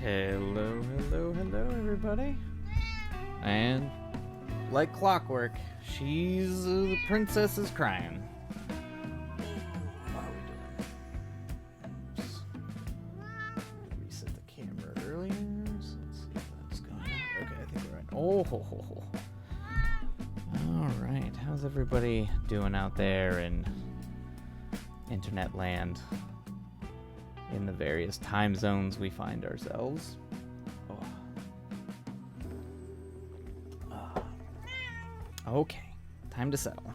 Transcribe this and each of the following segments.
Hello, hello, hello, everybody. And like clockwork, the princess is crying. What are we doing? Oops. Reset the camera earlier. So let's see what's going on. Okay, I think we're right. Oh, ho, ho, ho. All right, how's everybody doing out there in internet land? In the various time zones we find ourselves. Okay, time to settle.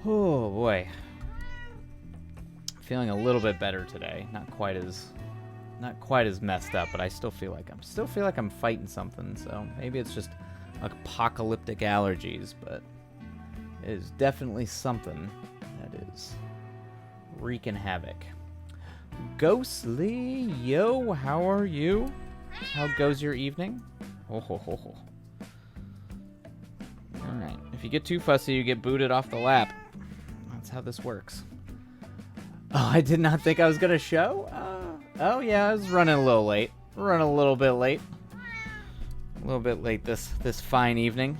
Oh boy, feeling a little bit better today. Not quite as messed up, but I still feel like I'm fighting something. So maybe it's just apocalyptic allergies, but it is definitely something that is wreaking havoc. Ghostly, yo, how are you? How goes your evening? Oh, ho, ho, ho. Alright, if you get too fussy, you get booted off the lap. That's how this works. Oh, I did not think I was gonna show? Oh yeah, I was running a little late. Running a little bit late. A little bit late this fine evening.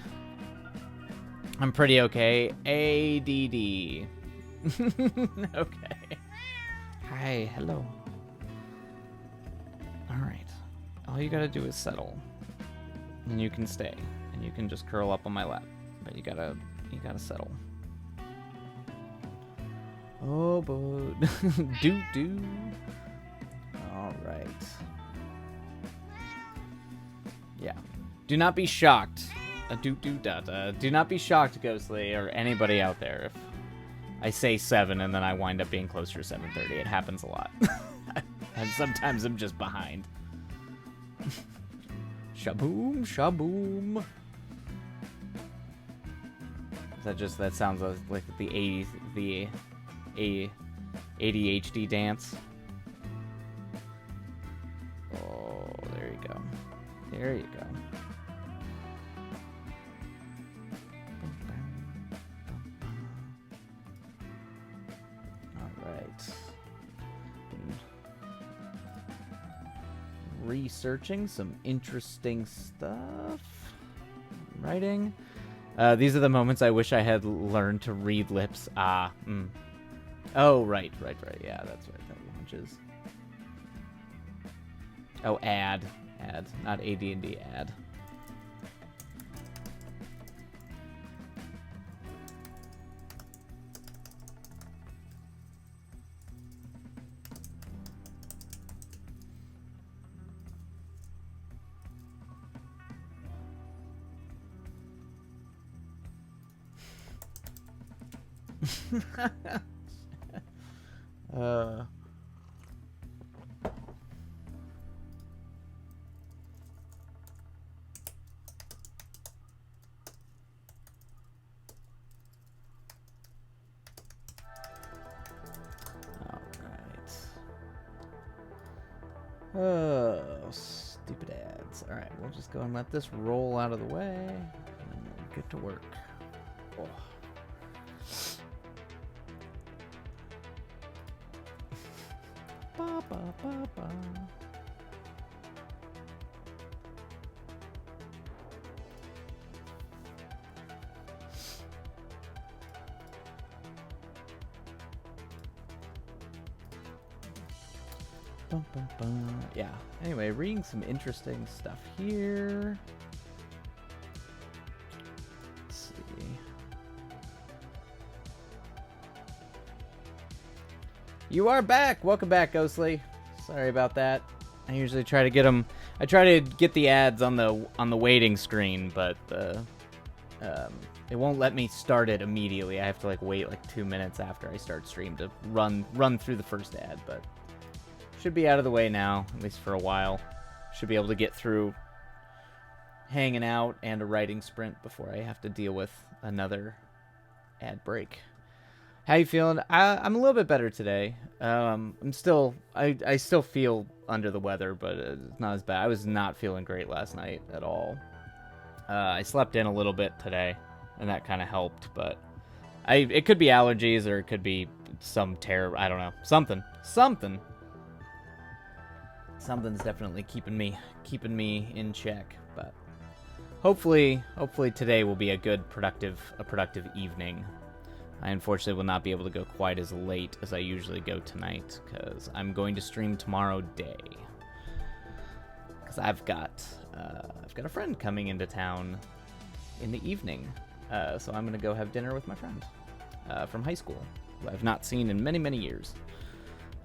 I'm pretty okay. ADD. Okay. Hi, hello. Alright. All you gotta do is settle. And you can stay. And you can just curl up on my lap. But you gotta settle. Oh, but do. Alright. Yeah. Do not be shocked. Do not be shocked, Ghostly, or anybody out there, if I say 7 and then I wind up being closer to 7:30. It happens a lot. And sometimes I'm just behind. Shaboom, shaboom. That sounds like the ADHD dance. Oh, there you go. There you go. Researching some interesting stuff. Writing. These are the moments I wish I had learned to read lips. Oh, right. Yeah, that's right. That launches. Oh, ad, not AD&D ad. Oh, stupid ads. Alright, we'll just go and let this roll out of the way, and we'll get to work. Oh. Ba, ba, ba, ba. Bum, bum, bum. Yeah. Anyway, reading some interesting stuff here. Let's see. You are back. Welcome back, Ghostly. Sorry about that. I usually try to get them. I try to get the ads on the waiting screen, but it won't let me start it immediately. I have to wait 2 minutes after I start stream to run through the first ad, but. Should be out of the way now, at least for a while. Should be able to get through hanging out and a writing sprint before I have to deal with another ad break. How you feeling? I'm a little bit better today. I still feel under the weather, but it's not as bad. I was not feeling great last night at all. I slept in a little bit today, and that kind of helped, but it could be allergies or it could be some terror. I don't know. Something. Something's definitely keeping me in check, but hopefully today will be a good productive evening. I unfortunately will not be able to go quite as late as I usually go tonight because I'm going to stream tomorrow day. Because I've got a friend coming into town in the evening, so I'm gonna go have dinner with my friend from high school, who I've not seen in many years.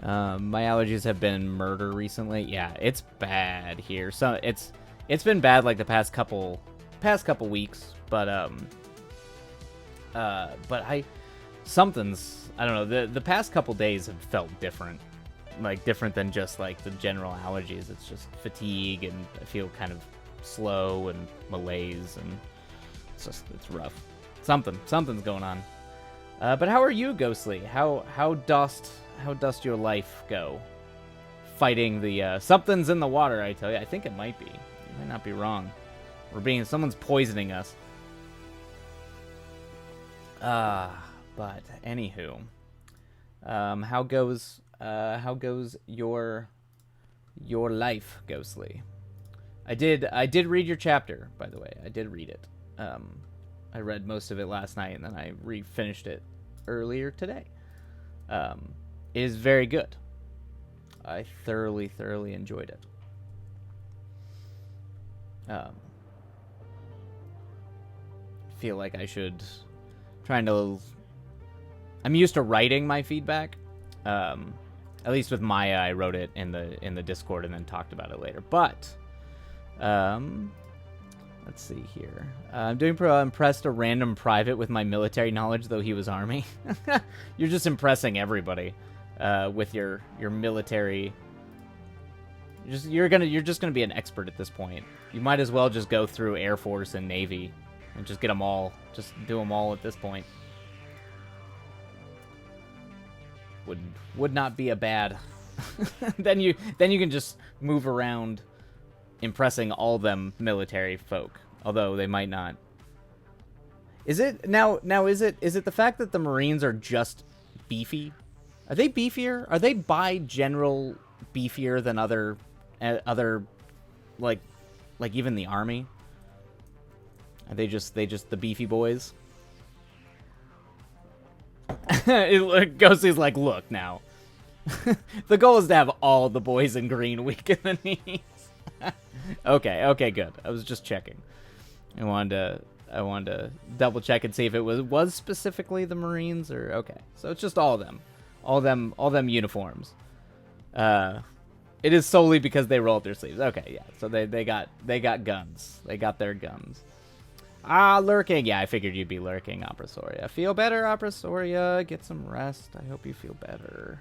My allergies have been murder recently. Yeah, it's bad here. So it's been bad like the past couple weeks, but I don't know, the past couple days have felt different. Like different than just like the general allergies. It's just fatigue and I feel kind of slow and malaise and it's rough. Something's going on. But how are you, Ghostly? How dost your life go? Fighting the something's in the water, I tell you. I think it might be. You might not be wrong. Someone's poisoning us. But anywho, how goes your life, Ghostly? I did read your chapter, by the way. I did read it. I read most of it last night, and then I finished it earlier today. It is very good. I thoroughly enjoyed it. Feel like I should I'm used to writing my feedback. At least with Maya, I wrote it in the Discord and then talked about it later. But let's see here. I'm doing impressed a random private with my military knowledge, though he was Army. You're just impressing everybody with your military. You're just gonna be an expert at this point. You might as well just go through Air Force and Navy and just get them all. Just do them all at this point. Would not be a bad. then you can just move around, impressing all them military folk. Although they might not. Is it now? Is it the fact that the Marines are just beefy? Are they beefier? Are they by general beefier than other like even the Army? Are they just the beefy boys? Ghosty's like, look now. The goal is to have all the boys in green weak in the knees. Okay, good. I was just checking. I wanted to double check and see if it was specifically the Marines or okay. So it's just all of them uniforms. It is solely because they roll up their sleeves. Okay, yeah. So they got guns. They got their guns. Lurking. Yeah, I figured you'd be lurking, Oprasoria. Feel better, Oprasoria. Get some rest. I hope you feel better.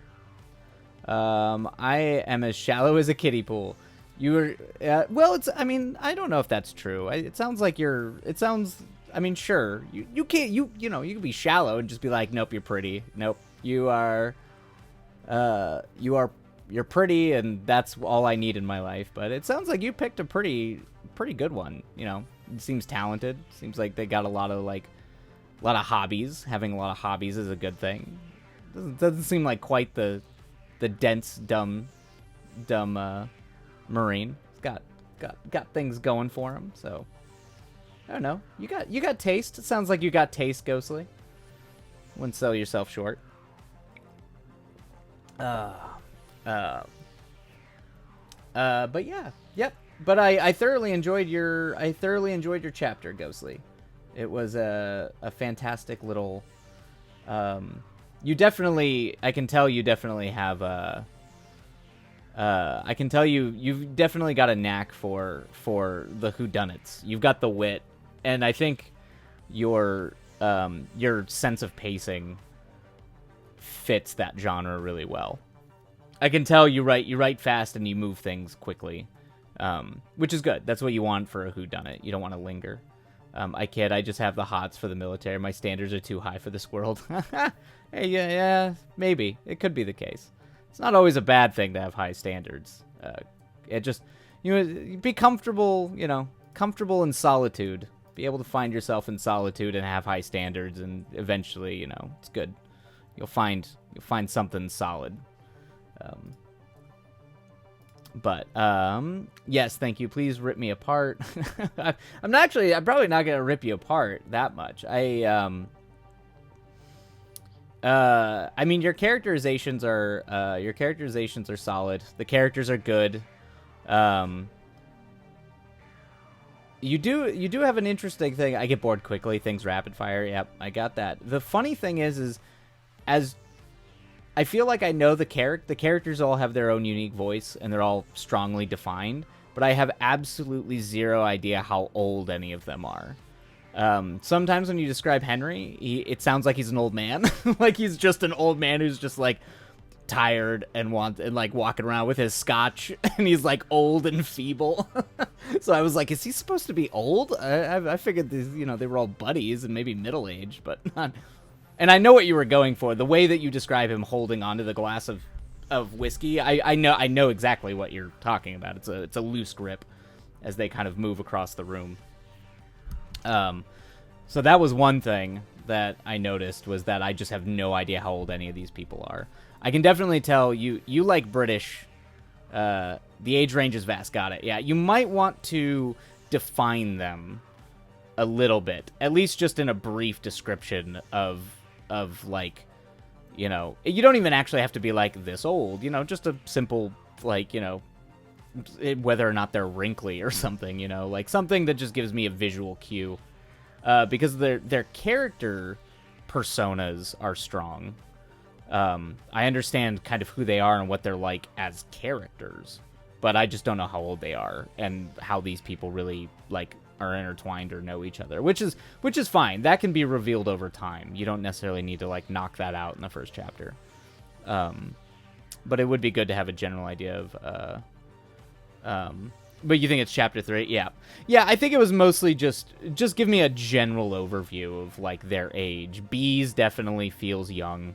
I am as shallow as a kiddie pool. You were, well, I mean, I don't know if that's true. It sounds like I mean, sure. You can't, you can be shallow and just be like, nope, you're pretty. Nope, you're pretty and that's all I need in my life. But it sounds like you picked a pretty good one, Seems talented. Seems like they got a lot of hobbies. Having a lot of hobbies is a good thing. Doesn't seem like quite the dense, dumb Marine. He's got things going for him. So I don't know. You got taste. It sounds like you got taste, Ghostly. Wouldn't sell yourself short. But yeah, yep. But I thoroughly enjoyed your chapter, Ghostly. It was a fantastic little. You definitely, I can tell you definitely have I can tell you've definitely got a knack for the whodunits. You've got the wit, and I think your sense of pacing fits that genre really well. I can tell you write fast and you move things quickly. Which is good. That's what you want for a whodunit. You don't want to linger. I kid. I just have the hots for the military. My standards are too high for this world. Hey, yeah, maybe. It could be the case. It's not always a bad thing to have high standards. It just, be comfortable, comfortable in solitude. Be able to find yourself in solitude and have high standards, and eventually, it's good. You'll find something solid. But yes, thank you. Please rip me apart. I'm probably not gonna rip you apart that much. I mean, your characterizations are solid. The characters are good. You do have an interesting thing. I get bored quickly. Things rapid fire. Yep, I got that. The funny thing is as I feel like I know the characters all have their own unique voice and they're all strongly defined, but I have absolutely zero idea how old any of them are. Sometimes when you describe Henry, it sounds like he's an old man. Like he's just an old man who's just like tired and like walking around with his scotch, and he's like old and feeble. So I was like, is he supposed to be old? I figured these, they were all buddies and maybe middle aged, but not. And I know what you were going for. The way that you describe him holding onto the glass of whiskey, I know exactly what you're talking about. It's a loose grip as they kind of move across the room. So that was one thing that I noticed, was that I just have no idea how old any of these people are. I can definitely tell you like British. The age range is vast. Got it. Yeah, you might want to define them a little bit, at least just in a brief description of like, you don't even actually have to be like this old, just a simple, like, whether or not they're wrinkly or something, like something that just gives me a visual cue, because their character personas are strong. I understand kind of who they are and what they're like as characters, but I just don't know how old they are and how these people really like are intertwined or know each other, which is fine. That can be revealed over time. You don't necessarily need to like knock that out in the first chapter. But it would be good to have a general idea of, but you think it's chapter 3? Yeah. I think it was mostly just give me a general overview of like their age. Bees definitely feels young.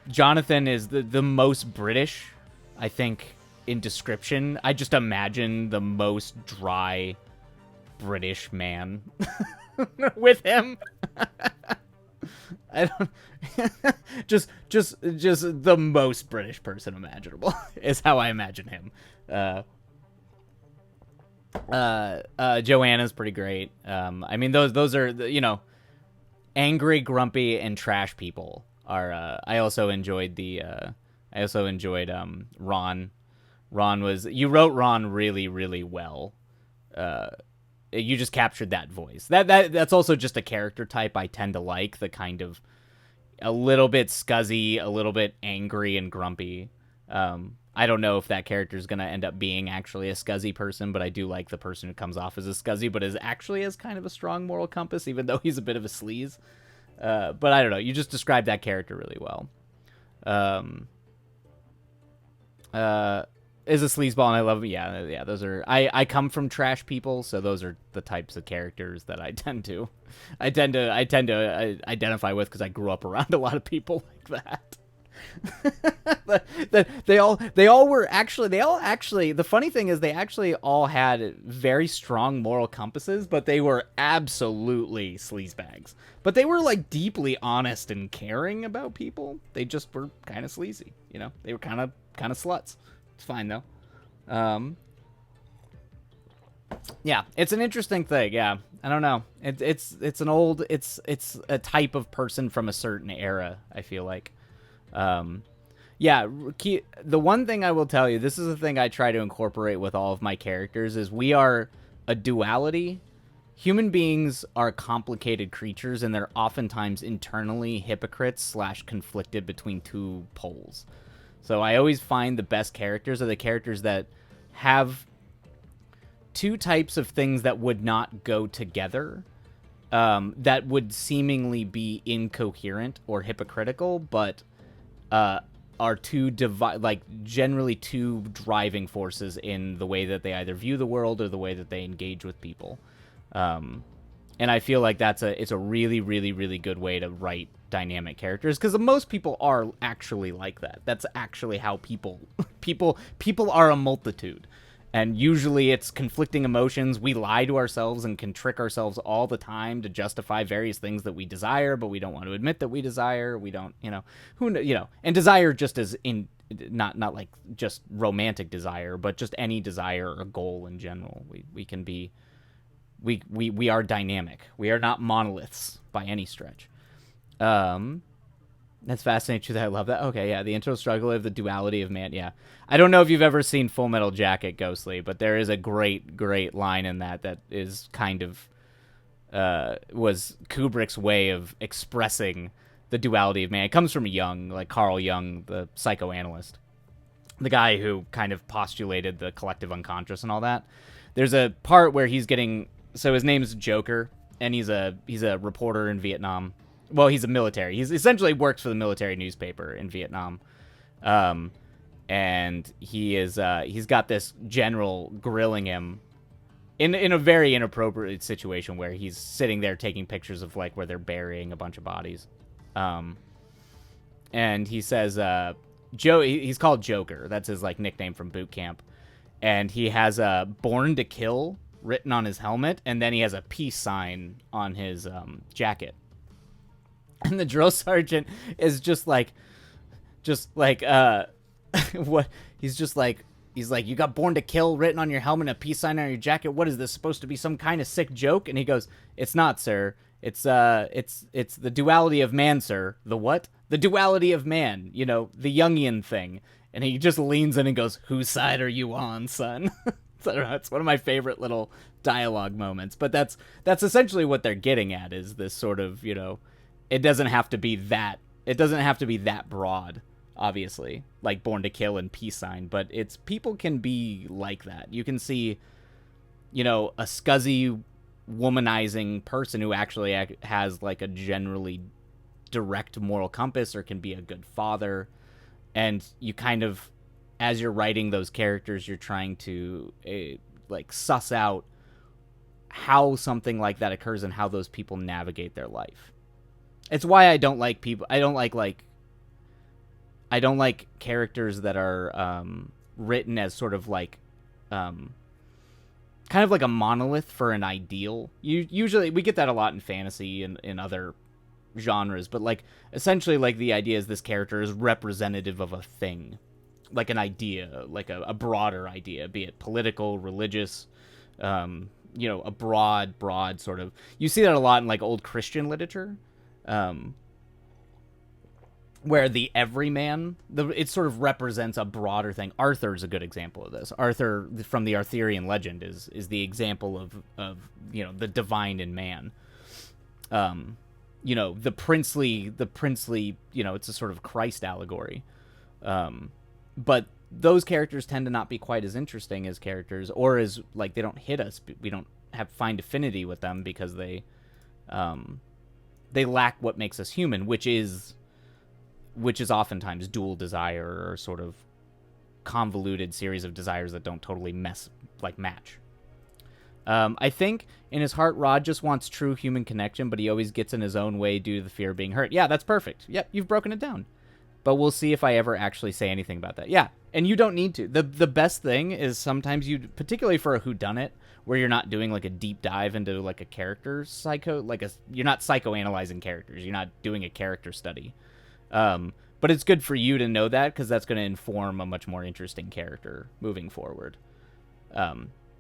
Jonathan is the most British, I think, in description. I just imagine the most dry British man with him. I don't just the most British person imaginable is how I imagine him. Joanna's pretty great. I mean, those are, angry, grumpy, and trash people are. I also enjoyed Ron. You wrote Ron really, really well. You just captured that voice. That's also just a character type I tend to like, the kind of a little bit scuzzy, a little bit angry and grumpy. I don't know if that character is going to end up being actually a scuzzy person, but I do like the person who comes off as a scuzzy, but is actually has kind of a strong moral compass, even though he's a bit of a sleaze. But I don't know. You just described that character really well. Is a sleazeball, and I love it. Yeah. Those are. I come from trash people, so those are the types of characters that I tend to identify with, because I grew up around a lot of people like that. They all actually the funny thing is they actually all had very strong moral compasses, but they were absolutely sleazebags. But they were like deeply honest and caring about people. They just were kind of sleazy, They were kind of sluts. It's fine though. Yeah, it's an interesting thing. Yeah, I don't know. It's a type of person from a certain era, I feel like. The one thing I will tell you, this is the thing I try to incorporate with all of my characters, is we are a duality. Human beings are complicated creatures, and they're oftentimes internally hypocrites / conflicted between two poles. So I always find the best characters are the characters that have two types of things that would not go together, that would seemingly be incoherent or hypocritical, but are generally two driving forces in the way that they either view the world or the way that they engage with people. And I feel like it's a really, really, really good way to write dynamic characters, because most people are actually like that. That's actually how people are a multitude. And usually it's conflicting emotions. We lie to ourselves and can trick ourselves all the time to justify various things that we desire, but we don't want to admit that we desire. We don't, and desire just as in not like just romantic desire, but just any desire or goal in general. We can be we are dynamic. We are not monoliths by any stretch. That's fascinating too. That I love that. Okay, yeah, the internal struggle of the duality of man. Yeah, I don't know if you've ever seen Full Metal Jacket, Ghostly, but there is a great line in that is kind of was Kubrick's way of expressing the duality of man. It comes from Jung, like Carl Jung, the psychoanalyst, the guy who kind of postulated the collective unconscious and all that. There's a part where he's getting, so his name's Joker, and he's a reporter in Vietnam. Well, he's a military. He's essentially works for the military newspaper in Vietnam, and he's got this general grilling him in a very inappropriate situation where he's sitting there taking pictures of like where they're burying a bunch of bodies, and he says he's called Joker. That's his like nickname from boot camp, and he has a "Born to Kill" written on his helmet, and then he has a peace sign on his jacket. And the drill sergeant is just like, what? He's like, you got "Born to Kill" written on your helmet and a peace sign on your jacket. What is this supposed to be, some kind of sick joke? And he goes, "It's not, sir. It's the duality of man, sir." The what? The duality of man. You know, the Jungian thing. And he just leans in and goes, "Whose side are you on, son?" I don't know, it's one of my favorite little dialogue moments. But that's essentially what they're getting at, is this sort of, it doesn't have to be that. It doesn't have to be that broad, obviously, like "Born to Kill" and peace sign. But it's, people can be like that. You can see, a scuzzy, womanizing person who actually has like a generally direct moral compass, or can be a good father. And you kind of, as you're writing those characters, you're trying to like suss out how something like that occurs and how those people navigate their life. It's why I don't like characters that are written as sort of like kind of like a monolith for an ideal. Usually we get that a lot in fantasy and in other genres, but like essentially like the idea is this character is representative of a thing, like an idea, like a broader idea, be it political, religious, a broad sort of. You see that a lot in like old Christian literature. Where the everyman, it sort of represents a broader thing. Arthur's a good example of this. Arthur from the Arthurian legend is the example of the divine in man. The princely, it's a sort of Christ allegory. But those characters tend to not be quite as interesting as characters, or as like they don't hit us. We don't find affinity with them because they lack what makes us human, which is oftentimes dual desire, or sort of convoluted series of desires that don't totally match. I think in his heart, Rod just wants true human connection, but he always gets in his own way due to the fear of being hurt. Yeah, that's perfect. Yep, you've broken it down. But we'll see if I ever actually say anything about that. Yeah, and you don't need to. The best thing is sometimes you, particularly for a whodunit, where you're not doing like a deep dive into like a character you're not psychoanalyzing characters. You're not doing a character study. But it's good for you to know that, because that's going to inform a much more interesting character moving forward.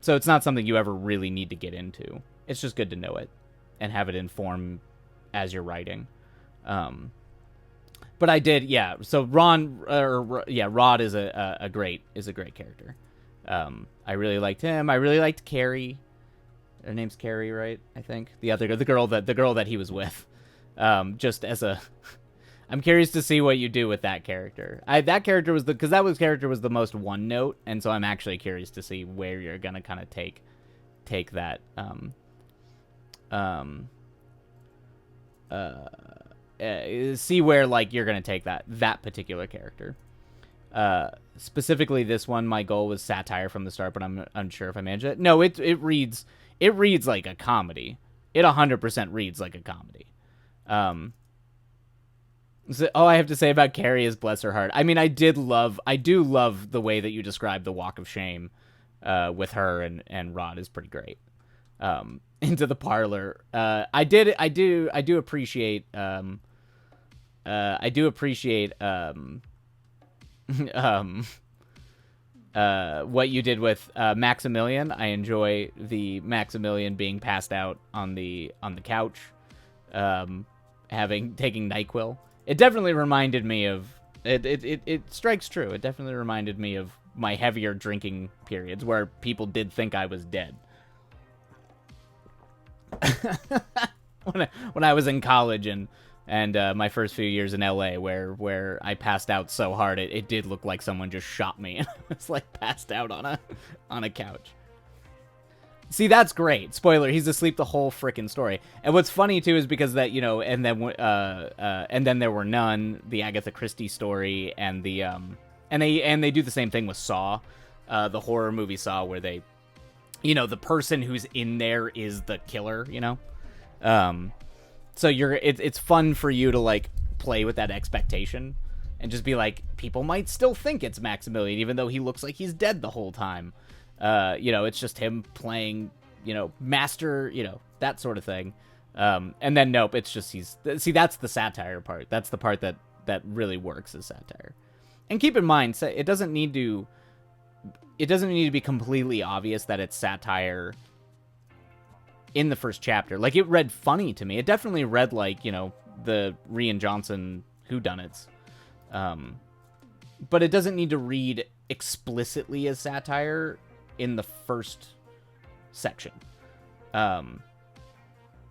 So it's not something you ever really need to get into. It's just good to know it and have it inform as you're writing. But I did, yeah. So Rod is a great character. I really liked him. I really liked Carrie. Her name's Carrie, right? I think the girl that he was with. Just as a, I'm curious to see what you do with that character. That character was the most one note, and so I'm actually curious to see where you're gonna kind of take that. See where like you're gonna take that particular character. Specifically, this one, my goal was satire from the start, but I'm unsure if I managed it. No, it reads like a comedy. It 100% reads like a comedy. So all I have to say about Carrie is bless her heart. I mean, I do love the way that you describe the walk of shame, with her and Rod is pretty great. Into the parlor. I do appreciate what you did with Maximilian. I enjoy the Maximilian being passed out on the couch, taking NyQuil. It definitely reminded me of it strikes true. It definitely reminded me of my heavier drinking periods where people did think I was dead. when I was in college and my first few years in LA, where I passed out so hard it did look like someone just shot me, and I was like passed out on a couch. See, that's great. Spoiler: he's asleep the whole freaking story. And what's funny too is because that, you know, and then there were none, the Agatha Christie story, and the and they do the same thing with Saw, the horror movie Saw, where they, you know, the person who's in there is the killer, you know. So it's fun for you to like play with that expectation and just be like, people might still think it's Maximilian even though he looks like he's dead the whole time. You know, it's just him playing, you know, master, you know, that sort of thing. And then nope, it's just that's the satire part. That's the part that really works as satire. And keep in mind, it doesn't need to be completely obvious that it's satire in the first chapter. Like, it read funny to me. It definitely read like, you know, the Rian Johnson whodunits. But it doesn't need to read explicitly as satire in the first section.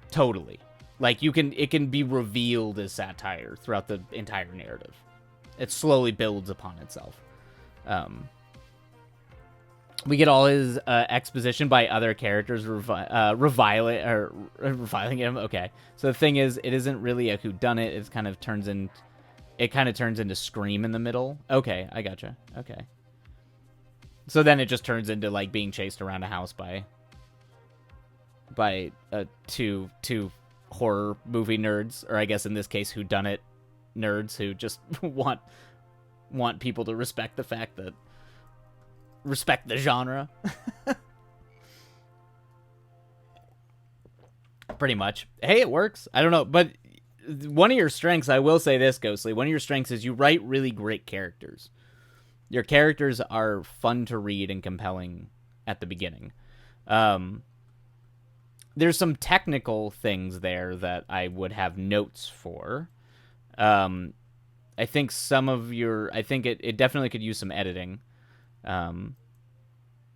Totally. Like, it can be revealed as satire throughout the entire narrative. It slowly builds upon itself. We get all his exposition by other characters reviling him. Okay, so the thing is, it isn't really a whodunit. It kind of turns into Scream in the middle. Okay, I gotcha. Okay, so then it just turns into like being chased around a house by two horror movie nerds, or I guess in this case, whodunit nerds who just want people to respect the genre. Pretty much. Hey, it works. I don't know, but one of your strengths, I will say this, Ghostly, one of your strengths is you write really great characters. Your characters are fun to read and compelling at the beginning. There's some technical things there that I would have notes for. I think it definitely could use some editing.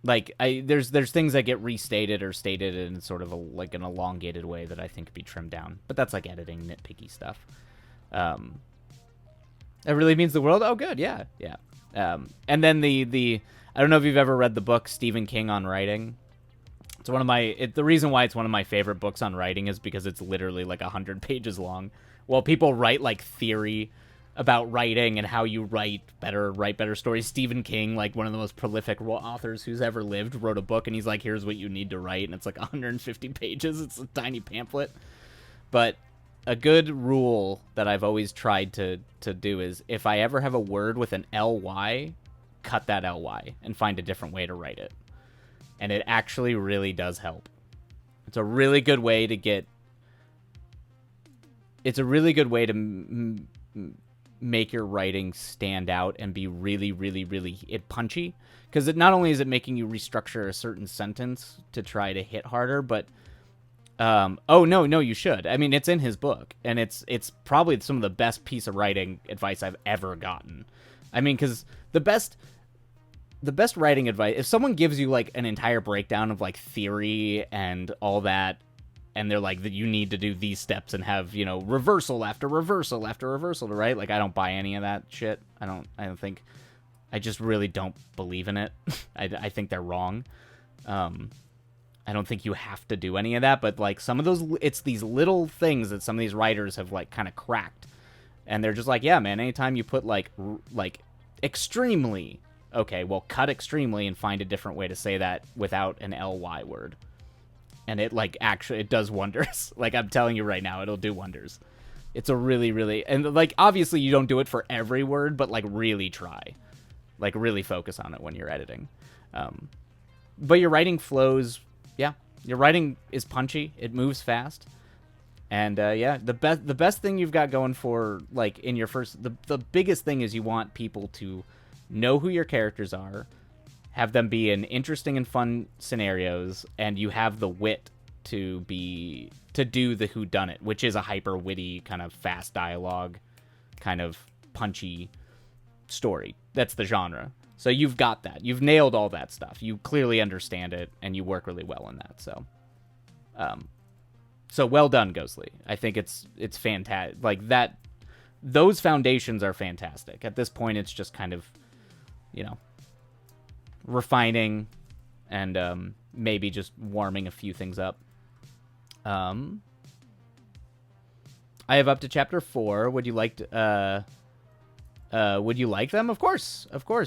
There's things that get restated or stated in sort of an elongated way that I think could be trimmed down, but that's like editing, nitpicky stuff. It really means the world. Oh, good, yeah. And then the I don't know if you've ever read the book Stephen King on writing. It's the reason why it's one of my favorite books on writing is because it's literally like 100 pages long. Well, people write like theory about writing and how you write better stories. Stephen King, like one of the most prolific authors who's ever lived, wrote a book and he's like, here's what you need to write, and it's like 150 pages. It's a tiny pamphlet. But a good rule that I've always tried to do is if I ever have a word with an ly, cut that ly and find a different way to write it. And it actually really does help. It's a really good way to make your writing stand out and be really, really, really punchy. Because it not only is it making you restructure a certain sentence to try to hit harder, but no, you should. I mean, it's in his book, and it's probably some of the best piece of writing advice I've ever gotten. I mean, because the best writing advice, if someone gives you like an entire breakdown of like theory and all that, and they're like that you need to do these steps and have, you know, reversal after reversal after reversal to write, like, I don't buy any of that shit. I just really don't believe in it. I think they're wrong. I don't think you have to do any of that, but like some of those, it's these little things that some of these writers have like kind of cracked, and they're just like, yeah, man, anytime you put like extremely, okay, well, cut extremely and find a different way to say that without an ly word. And it like actually, it does wonders. Like, I'm telling you right now, it'll do wonders. It's a really, really, and like, obviously you don't do it for every word, but like really try, like really focus on it when you're editing. but your writing flows. Yeah, your writing is punchy. It moves fast. And yeah, the best thing you've got going for, like, in your first, the biggest thing is you want people to know who your characters are, have them be in interesting and fun scenarios, and you have the wit to do the whodunit, which is a hyper witty kind of fast dialogue, kind of punchy story. That's the genre. So you've got that. You've nailed all that stuff. You clearly understand it, and you work really well in that. So well done, Ghostly. I think it's fantastic. Like that, those foundations are fantastic. At this point, it's just kind of, refining and maybe just warming a few things up. I have up to chapter 4. Would you like to, would you like them? Of course.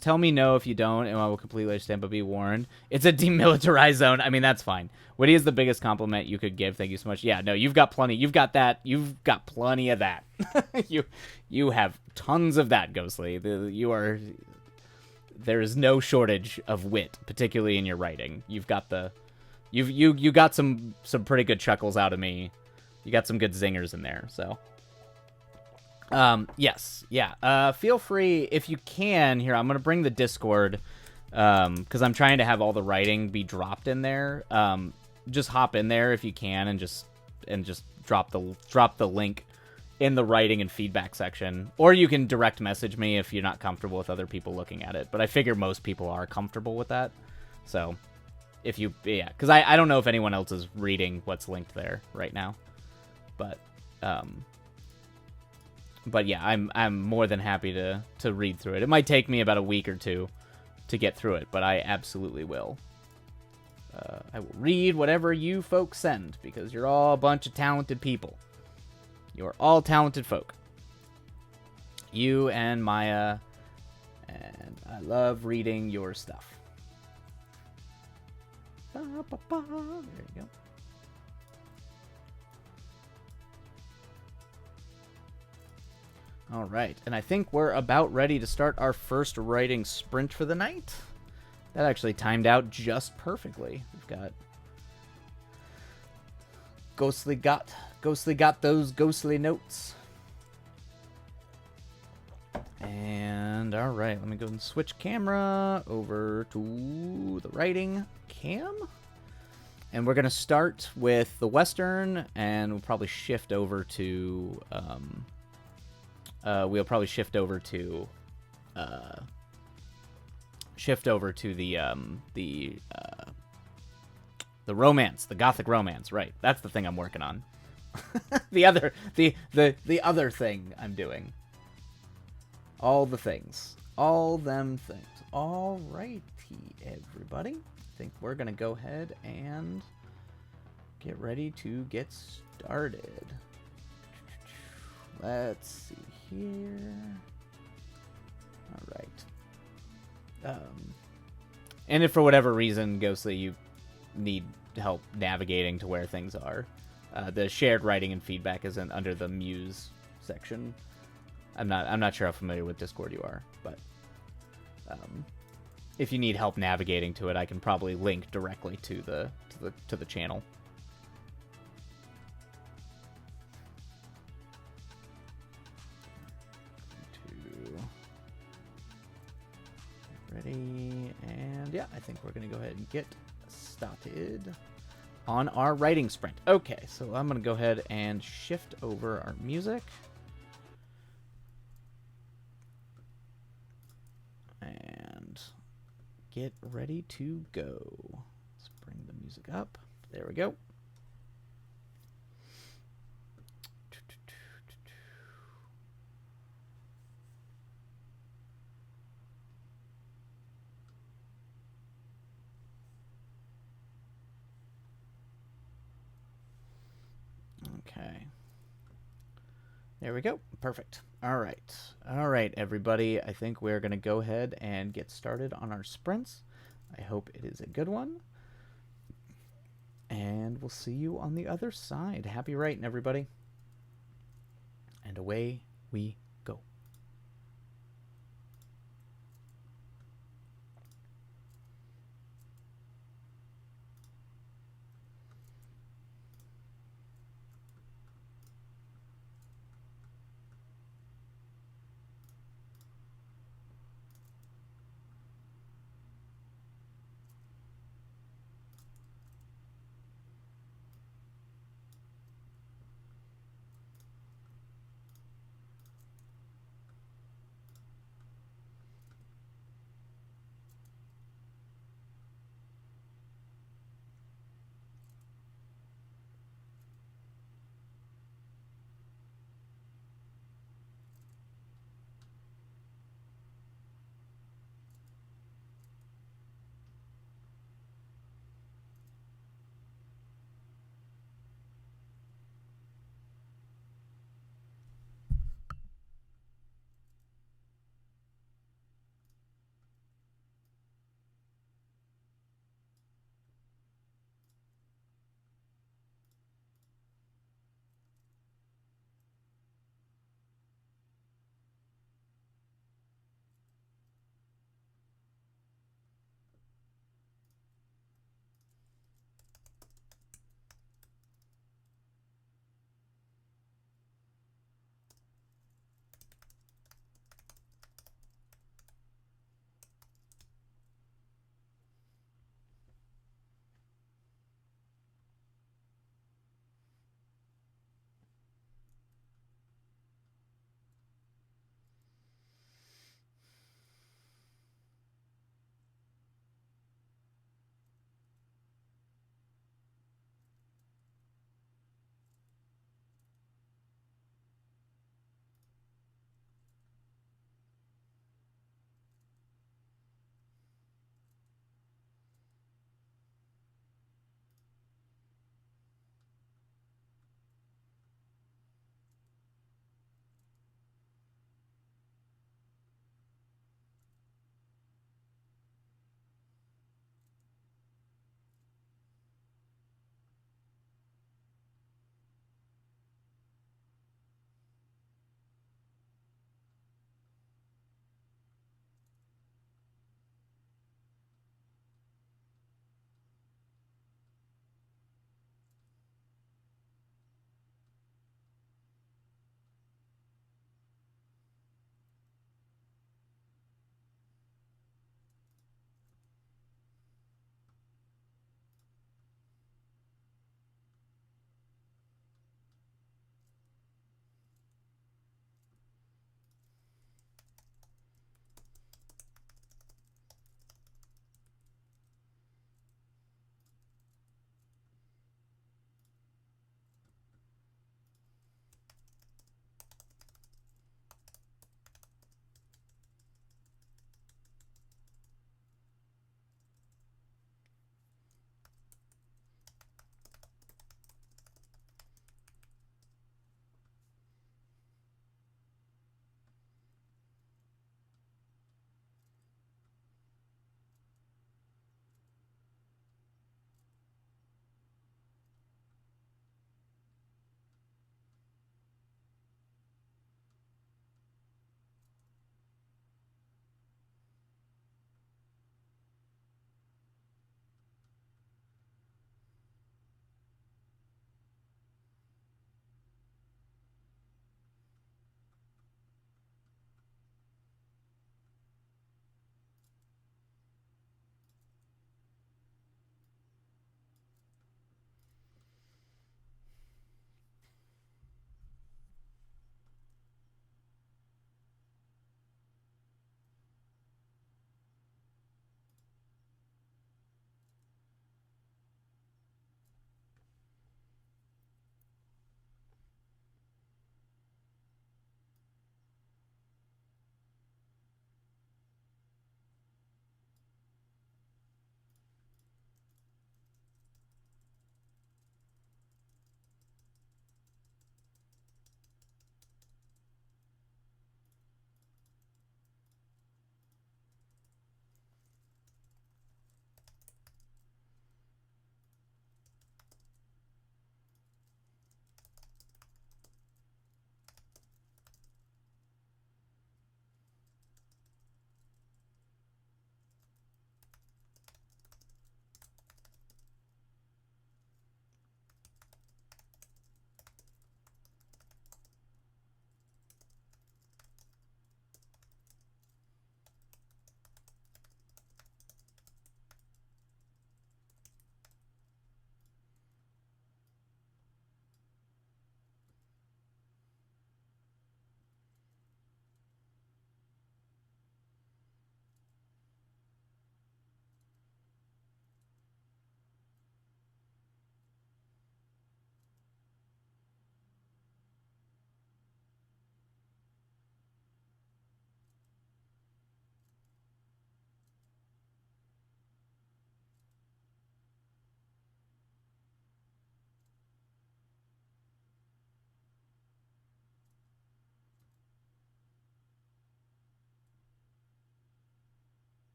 Tell me no if you don't, and I will completely understand, but be warned. It's a demilitarized zone. I mean, that's fine. What is the biggest compliment you could give? Thank you so much. Yeah, no, you've got plenty. You've got that. You've got plenty of that. you have tons of that, Ghostly. There is no shortage of wit, particularly in your writing. You've got you got some pretty good chuckles out of me. You got some good zingers in there, so. Yes, yeah. Feel free, if you can, here, I'm gonna bring the Discord, because I'm trying to have all the writing be dropped in there. Just hop in there if you can, and just drop the link in the writing and feedback section. Or you can direct message me if you're not comfortable with other people looking at it. But I figure most people are comfortable with that. So, because I don't know if anyone else is reading what's linked there right now. But yeah, I'm more than happy to read through it. It might take me about a week or two to get through it, but I absolutely will. I will read whatever you folks send, because you're all a bunch of talented people. You're all talented folk. You and Maya, and I love reading your stuff. There you go. All right, and I think we're about ready to start our first writing sprint for the night. That actually timed out just perfectly. We've got Ghostly got those ghostly notes. And all right, let me go and switch camera over to the writing cam. And we're going to start with the Western, and we'll probably shift over to the romance, the Gothic romance, right? That's the thing I'm working on. the other thing I'm doing. All the things. All them things. All righty, everybody. I think we're going to go ahead and get ready to get started. Let's see here. All right. And if for whatever reason, Ghostly, you need help navigating to where things are, the shared writing and feedback isn't under the Muse section. I'm not sure how familiar with Discord you are, but if you need help navigating to it, I can probably link directly to the channel. Ready, and yeah, I think we're gonna go ahead and get started on our writing sprint. Okay, so I'm gonna go ahead and shift over our music. And get ready to go. Let's bring the music up. There we go. Okay. There we go. Perfect. All right. All right, everybody. I think we're going to go ahead and get started on our sprints. I hope it is a good one. And we'll see you on the other side. Happy writing, everybody. And away we go.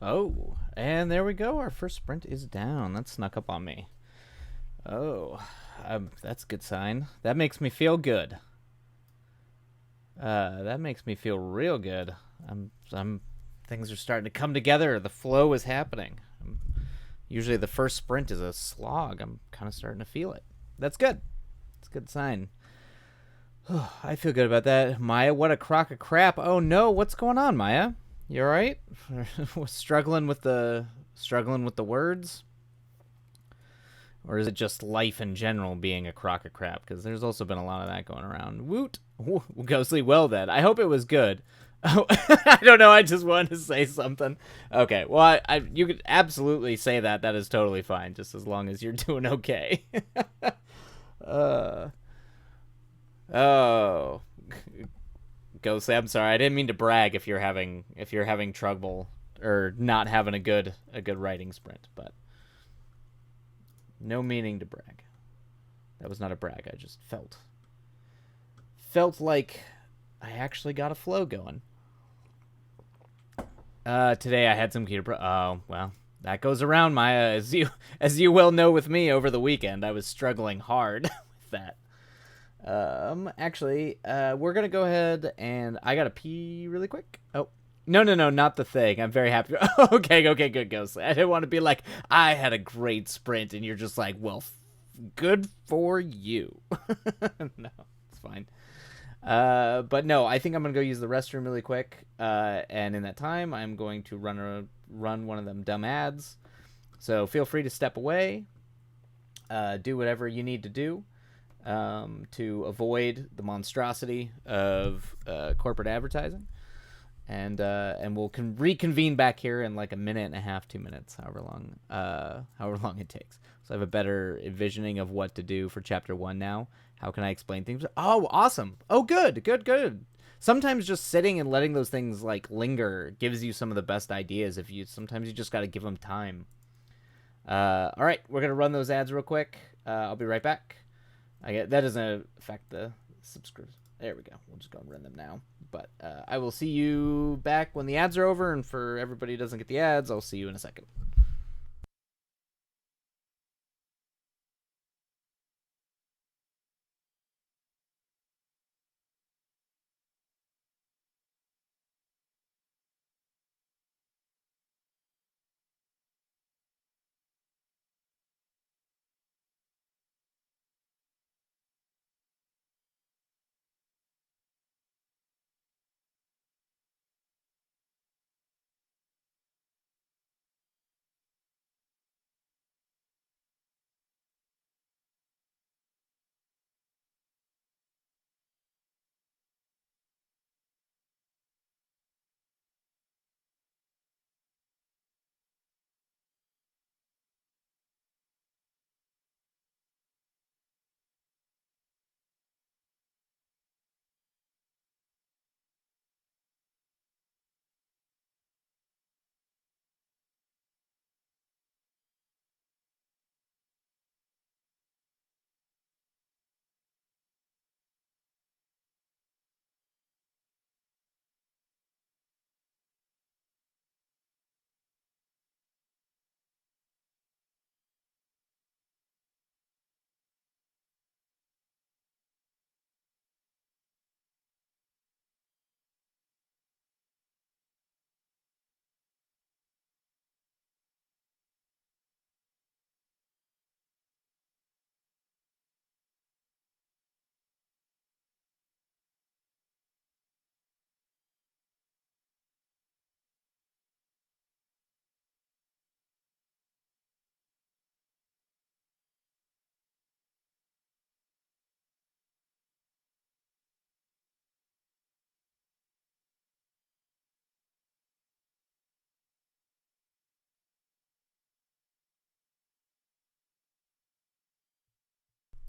Oh, and there we go. Our first sprint is down. That snuck up on me. Oh, that's a good sign. That makes me feel good. That makes me feel real good. Things are starting to come together. The flow is happening. Usually the first sprint is a slog. I'm kind of starting to feel it. That's good. It's a good sign. I feel good about that. Maya, what a crock of crap. Oh no, what's going on, Maya? You all right? struggling with the words? Or is it just life in general being a crock of crap? Because there's also been a lot of that going around. Woot! Ghostly, well then. I hope it was good. Oh, I don't know. I just wanted to say something. Okay, well, you could absolutely say that. That is totally fine, just as long as you're doing okay. Oh, Ghostly, I'm sorry. I didn't mean to brag if you're having trouble or not having a good writing sprint, but no meaning to brag. That was not a brag. I just felt like I actually got a flow going. Today I had some computer oh, well, that goes around, Maya. As you well know with me over the weekend, I was struggling hard with that. Actually, we're gonna go ahead and I gotta pee really quick. Oh, no, not the thing. I'm very happy. Okay, good, Ghost. I didn't want to be like, I had a great sprint, and you're just like, well, good for you. No, it's fine. But no, I think I'm gonna go use the restroom really quick. And in that time, I'm going to run one of them dumb ads. So feel free to step away. Do whatever you need to do to avoid the monstrosity of corporate advertising. And we'll reconvene back here in like a minute and a half, 2 minutes, however long it takes. So I have a better envisioning of what to do for chapter 1 now. How can I explain things? Oh, awesome. Oh, good. Sometimes just sitting and letting those things like linger gives you some of the best ideas. Sometimes you just got to give them time. All right, we're gonna run those ads real quick. I'll be right back. That doesn't affect the subscription. There we go. We'll just go and run them now. But I will see you back when the ads are over. And for everybody who doesn't get the ads, I'll see you in a second.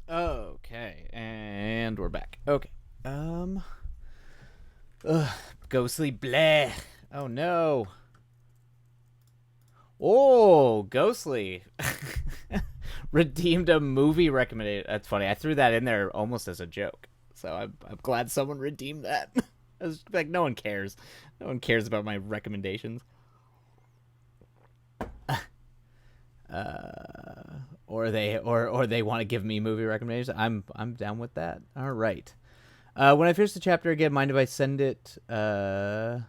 Okay, and we're back. Okay. Ugh, Ghostly bleh. Oh no. Oh, Ghostly. Redeemed a movie recommendation. That's funny. I threw that in there almost as a joke. So I'm glad someone redeemed that. I was like, no one cares. No one cares about my recommendations. or they want to give me movie recommendations. I'm down with that. All right. When I finish the chapter again, mind if I send it? Mind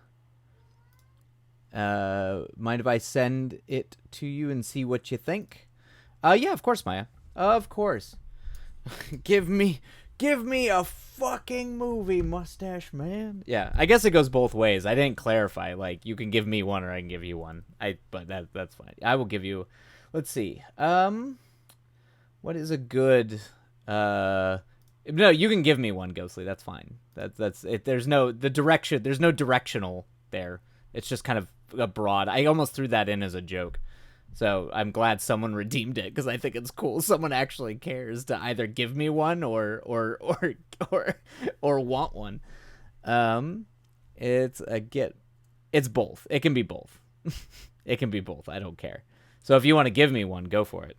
if I send it to you and see what you think? Yeah, of course, Maya. Of course. Give me a fucking movie, Mustache Man. Yeah, I guess it goes both ways. I didn't clarify. Like, you can give me one or I can give you one. But that's fine. I will give you. Let's see. What is a good? No, you can give me one, Ghostly. That's fine. That's it. There's no direction. There's no directional there. It's just kind of a broad. I almost threw that in as a joke. So I'm glad someone redeemed it because I think it's cool. Someone actually cares to either give me one or want one. It's both. It can be both. It can be both. I don't care. So if you want to give me one, go for it.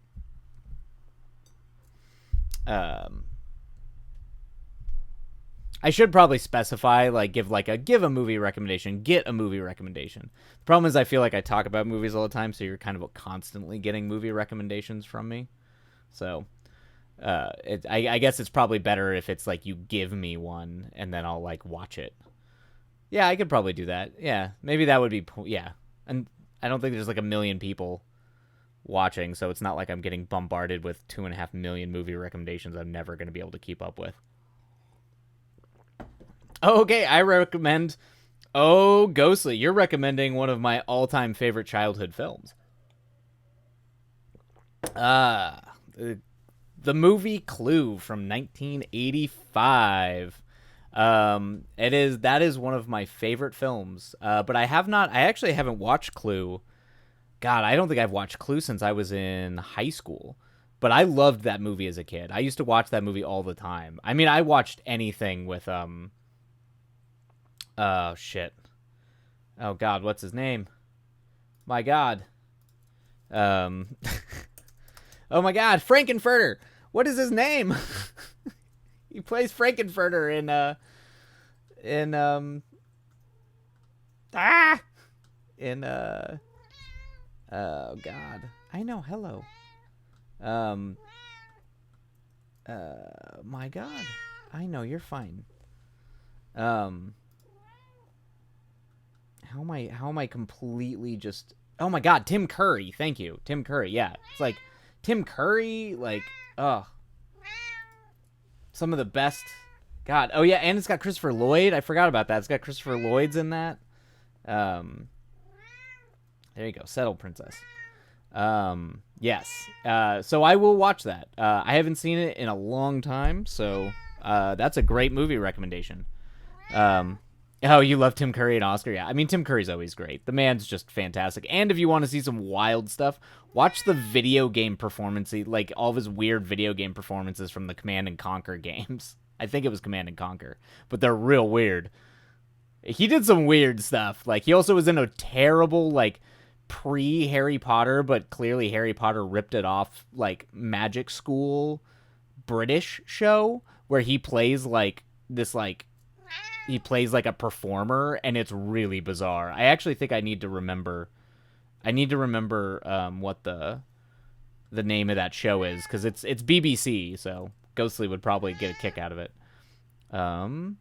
I should probably specify, like, give a movie recommendation, get a movie recommendation. The problem is I feel like I talk about movies all the time, so you're kind of constantly getting movie recommendations from me. So, I guess it's probably better if it's like you give me one and then I'll like watch it. Yeah, I could probably do that. Yeah, maybe that would be, yeah. And I don't think there's like a million people watching, so it's not like I'm getting bombarded with 2.5 million movie recommendations I'm never going to be able to keep up with. Okay, I recommend... Oh, Ghostly, you're recommending one of my all-time favorite childhood films. The movie Clue from 1985. That is one of my favorite films. But I actually haven't watched Clue. God, I don't think I've watched Clue since I was in high school. But I loved that movie as a kid. I used to watch that movie all the time. I mean, I watched anything with, oh, shit. Oh, God, what's his name? My God. Oh, my God, Frankenfurter. What is his name? He plays Frankenfurter oh, God. I know, hello. My God. I know, you're fine. How am I completely just... Oh my God, Tim Curry. Thank you. Tim Curry, yeah. It's like, Tim Curry, like, some of the best... God, oh yeah, and it's got Christopher Lloyd. I forgot about that. It's got Christopher Lloyd's in that. There you go, Settle Princess. Yes. So I will watch that. I haven't seen it in a long time, so that's a great movie recommendation. Oh, you love Tim Curry and Oscar? Yeah, I mean, Tim Curry's always great. The man's just fantastic. And if you want to see some wild stuff, watch the video game performance, like all of his weird video game performances from the Command and Conquer games. I think it was Command and Conquer, but they're real weird. He did some weird stuff. Like, he also was in a terrible, like, pre-Harry Potter, but clearly Harry Potter ripped it off, like, magic school British show where he plays, like, this, like, he plays like a performer, and it's really bizarre. I actually think I need to remember what the name of that show is, because it's BBC, so Ghostly would probably get a kick out of it. That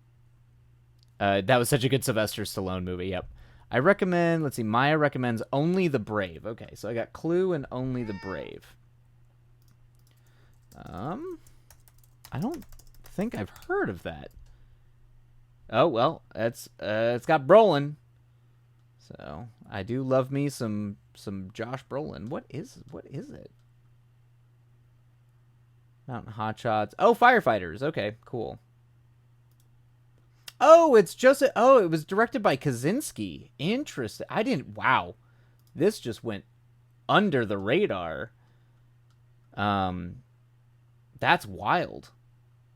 was such a good Sylvester Stallone movie. Yep. I recommend, let's see, Maya recommends Only the Brave. Okay, so I got Clue and Only the Brave. I don't think I've heard of that. Oh, well, it's got Brolin. So, I do love me some Josh Brolin. What is it? Mountain Hot Shots. Oh, Firefighters. Okay, cool. Oh, it was directed by Kaczynski. Interesting. Wow. This just went under the radar. That's wild.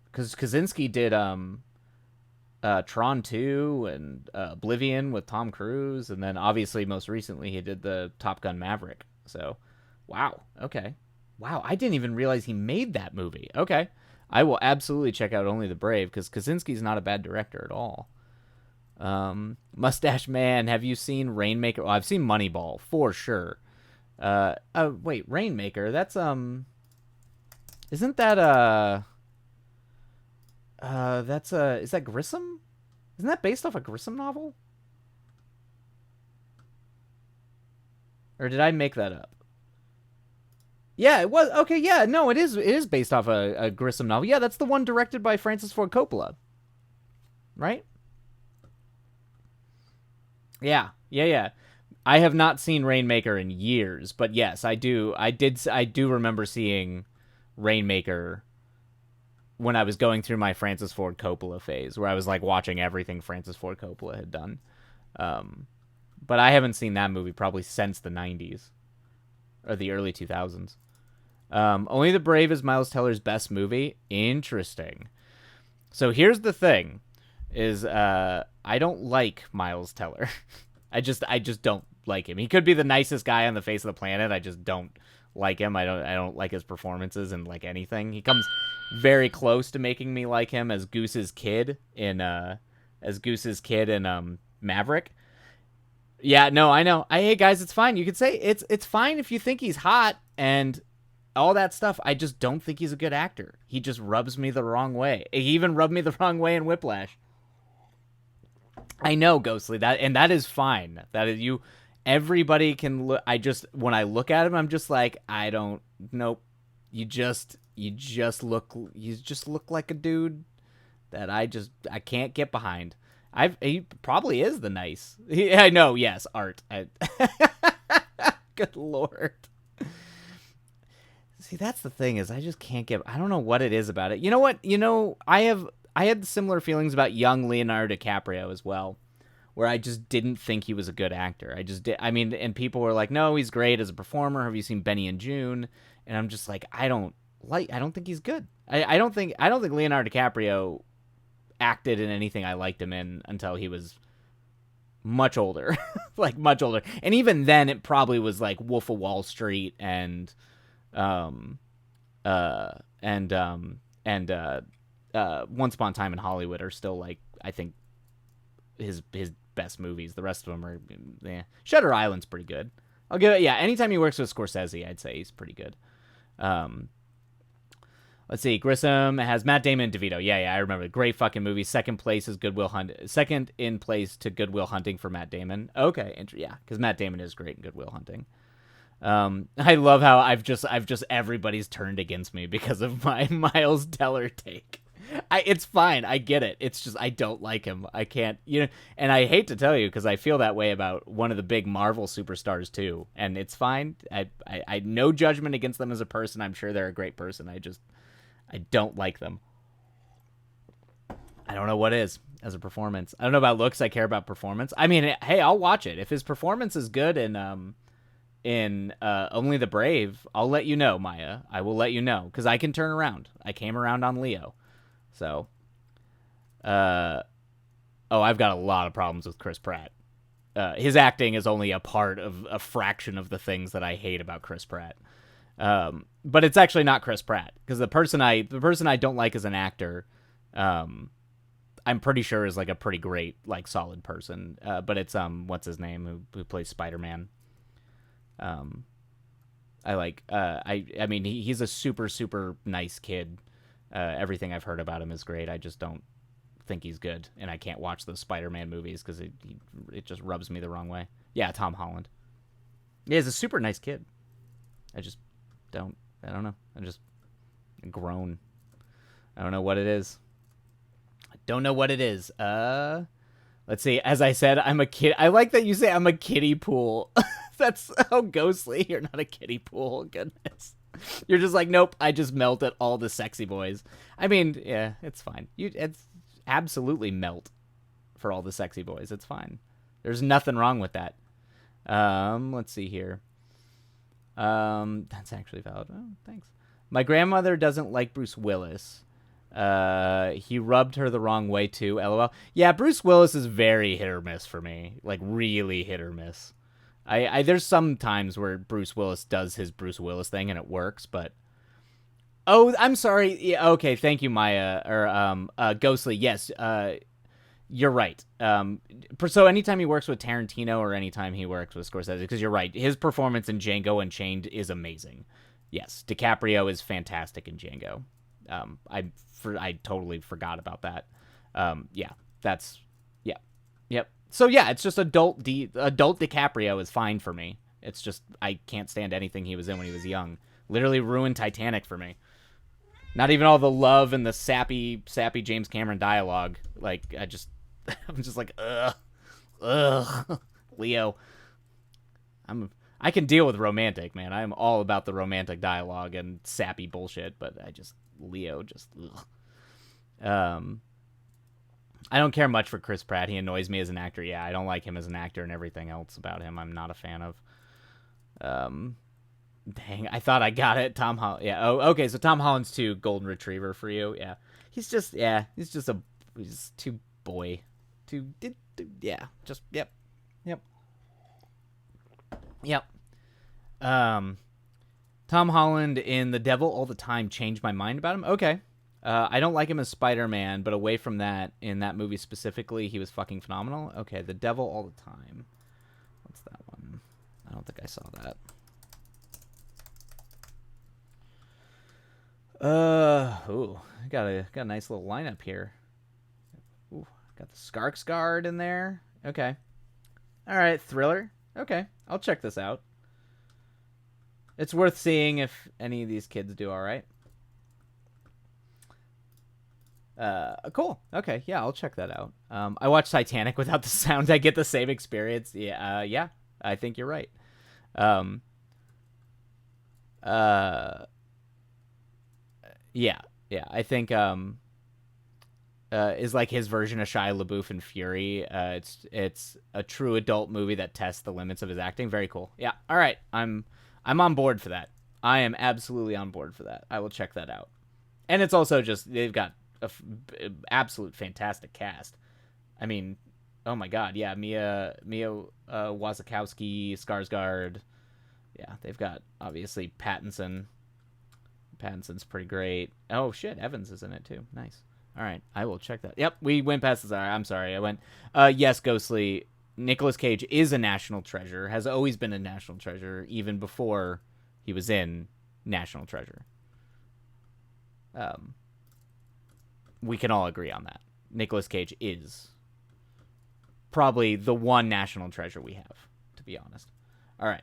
Because Kaczynski did, Tron 2 and Oblivion with Tom Cruise, and then obviously most recently he did the Top Gun Maverick. So, wow. Okay. Wow, I didn't even realize he made that movie. Okay. I will absolutely check out Only the Brave, because Kaczynski's not a bad director at all. Mustache Man, have you seen Rainmaker? Well, I've seen Moneyball, for sure. Oh wait, Rainmaker. That's isn't that that's is that Grissom? Isn't that based off a Grissom novel? Or did I make that up? Yeah, it was. Okay, yeah, no, it is. It is based off a Grissom novel. Yeah, that's the one directed by Francis Ford Coppola, right? Yeah, yeah, yeah. I have not seen Rainmaker in years, but yes, I do. I do remember seeing Rainmaker when I was going through my Francis Ford Coppola phase, where I was like watching everything Francis Ford Coppola had done. Um, but I haven't seen that movie probably since the '90s or the early 2000s. Only the Brave is Miles Teller's best movie. Interesting. So here's the thing: is I don't like Miles Teller. I just don't like him. He could be the nicest guy on the face of the planet. I just don't like him. I don't like his performances and like anything. He comes very close to making me like him as Goose's kid in Maverick. Yeah, no, I know. Hey guys, it's fine. You could say it's fine if you think he's hot and all that stuff. I just don't think he's a good actor. He just rubs me the wrong way. He even rubbed me the wrong way in Whiplash. I know, Ghostly, that is fine. That is you. Everybody can look. I just when I look at him, I'm just like, I don't. Nope. You just look like a dude that I can't get behind. He probably is the nice. I know. Yes, art. Good lord. See, that's the thing is I just can't get. I don't know what it is about it. You know what? I had similar feelings about young Leonardo DiCaprio as well, where I just didn't think he was a good actor. I just did. I mean, and people were like, "No, he's great as a performer. Have you seen Benny and June?" And I'm just like, I don't think he's good. I don't think Leonardo DiCaprio acted in anything I liked him in until he was much older, like much older. And even then, it probably was like Wolf of Wall Street um, uh, and Once Upon a Time in Hollywood are still like I think his best movies. The rest of them are Shutter Island's pretty good. I'll give it. Yeah, anytime he works with Scorsese, I'd say he's pretty good. Um, let's see. Grissom has Matt Damon and DeVito. Yeah, I remember. Great fucking movie. Second place is Goodwill Hunt. Second in place to Goodwill Hunting for Matt Damon. Okay, yeah, because Matt Damon is great in Goodwill Hunting. I love how I've just everybody's turned against me because of my Miles Teller take. It's fine. I get it. It's just I don't like him. I can't, and I hate to tell you because I feel that way about one of the big Marvel superstars too. And it's fine. I no judgment against them as a person. I'm sure they're a great person. I don't like them. I don't know what is as a performance. I don't know about looks. I care about performance. I mean, hey, I'll watch it if his performance is good in Only the Brave. I'll let you know, Maya. I will let you know because I can turn around. I came around on Leo. So, I've got a lot of problems with Chris Pratt. His acting is only a part of a fraction of the things that I hate about Chris Pratt. But it's actually not Chris Pratt because the person I don't like as an actor, I'm pretty sure is like a pretty great, like solid person. But it's what's his name who plays Spider-Man. I mean he's a super super nice kid. Everything I've heard about him is great. I just don't think he's good, and I can't watch those Spider-Man movies because it just rubs me the wrong way. Yeah, Tom Holland. Yeah, he's a super nice kid. I don't know. I'm just grown. I don't know what it is. Let's see. As I said, I'm a kid. I like that you say I'm a kiddie pool. That's so ghostly. You're not a kiddie pool. Goodness. You're just like, nope, I just melt at all the sexy boys. I mean, yeah, it's fine. It's absolutely melt for all the sexy boys. It's fine. There's nothing wrong with that. Let's see here. That's actually valid. Oh, thanks. My grandmother doesn't like Bruce Willis. He rubbed her the wrong way too. LOL. Yeah, Bruce Willis is very hit or miss for me. Like really hit or miss. There's some times where Bruce Willis does his Bruce Willis thing and it works, but oh, I'm sorry. Yeah, okay, thank you, Maya or Ghostly. Yes, You're right. So anytime he works with Tarantino or anytime he works with Scorsese, because you're right, his performance in Django Unchained is amazing. Yes, DiCaprio is fantastic in Django. I totally forgot about that. Yeah, that's yeah, yep. So yeah, it's just adult DiCaprio is fine for me. It's just I can't stand anything he was in when he was young. Literally ruined Titanic for me. Not even all the love and the sappy James Cameron dialogue. Like I'm just like, ugh, Leo. I can deal with romantic, man. I am all about the romantic dialogue and sappy bullshit, but Leo just, ugh. Um, I don't care much for Chris Pratt. He annoys me as an actor. Yeah, I don't like him as an actor, and everything else about him I'm not a fan of. Um, Dang, I thought I got it. Tom Holland. Yeah. Oh, okay. So Tom Holland's too golden retriever for you. Yeah. He's just he's too boy. Yeah. Just yep. Yep. Yep. Um Tom Holland in The Devil All the Time changed my mind about him. Okay. I don't like him as Spider-Man, but away from that, in that movie specifically, he was fucking phenomenal. Okay, The Devil All the Time. What's that one? I don't think I saw that. Ooh, got a nice little lineup here. Ooh, got the Skarsgård in there. Okay. All right, thriller. Okay, I'll check this out. It's worth seeing if any of these kids do all right. Cool. Okay, yeah, I'll check that out. I watched Titanic without the sound. I get the same experience. Yeah, yeah, I think you're right. Um, uh, yeah, yeah, I think is like his version of Shia LaBeouf in Fury. It's a true adult movie that tests the limits of his acting. Very cool. Yeah. All right. I'm on board for that. I am absolutely on board for that. I will check that out. And it's also just they've got absolute fantastic cast. I mean, oh my god, yeah, Mia Wasikowski, Skarsgård. Yeah, they've got obviously Pattinson. Pattinson's pretty great. Oh shit, Evans is in it too. Nice. All right, I will check that. Yep, we went past this. I'm sorry, I went. Yes, Ghostly. Nicolas Cage is a national treasure. Has always been a national treasure, even before he was in National Treasure. Um, we can all agree on that. Nicolas Cage is probably the one national treasure we have, to be honest. All right.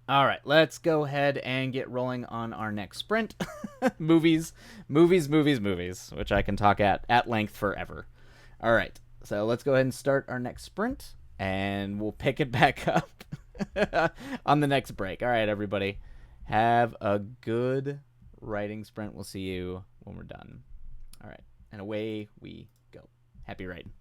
All right, let's go ahead and get rolling on our next sprint. movies, which I can talk at length forever. All right, so let's go ahead and start our next sprint, and we'll pick it back up on the next break. All right, everybody, have a good writing sprint. We'll see you when we're done. All right, and away we go. Happy writing.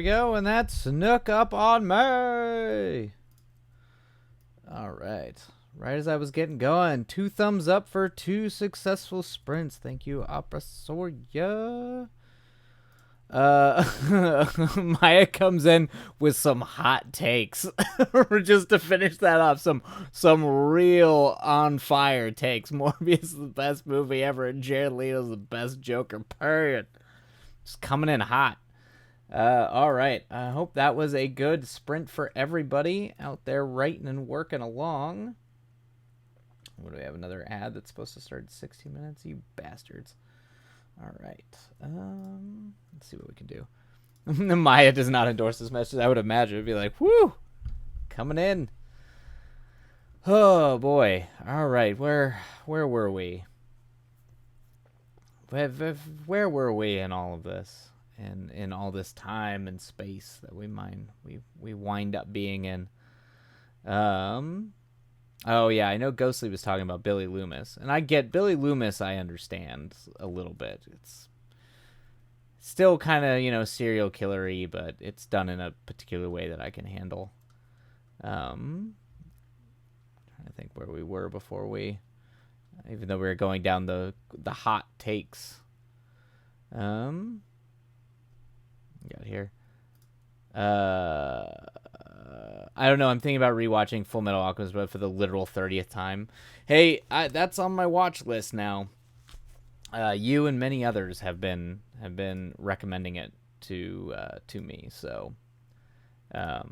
we go, and that snuck up on me. All right. Right as I was getting going, 2 thumbs up for 2 successful sprints. Thank you, Opera Soria. Maya comes in with some hot takes just to finish that off. Some real on fire takes. Morbius is the best movie ever, and Jared Leto's the best Joker. Period. Just coming in hot. All right. I hope that was a good sprint for everybody out there writing and working along. What do we have? Another ad that's supposed to start in 60 minutes? You bastards. All right. Let's see what we can do. Maya does not endorse this message. I would imagine it'd be like, whoo, coming in. Oh boy. All right. Where were we? Where were we in all of this? And in all this time and space that we wind up being in. Oh, yeah, I know Ghostly was talking about Billy Loomis. And I get Billy Loomis, I understand a little bit. It's still kind of, serial killer-y, but it's done in a particular way that I can handle. Trying to think where we were before even though we were going down the hot takes. Got here. I don't know. I'm thinking about rewatching Full Metal Alchemist, but for the literal 30th time. Hey, that's on my watch list now. You and many others have been recommending it to me, so I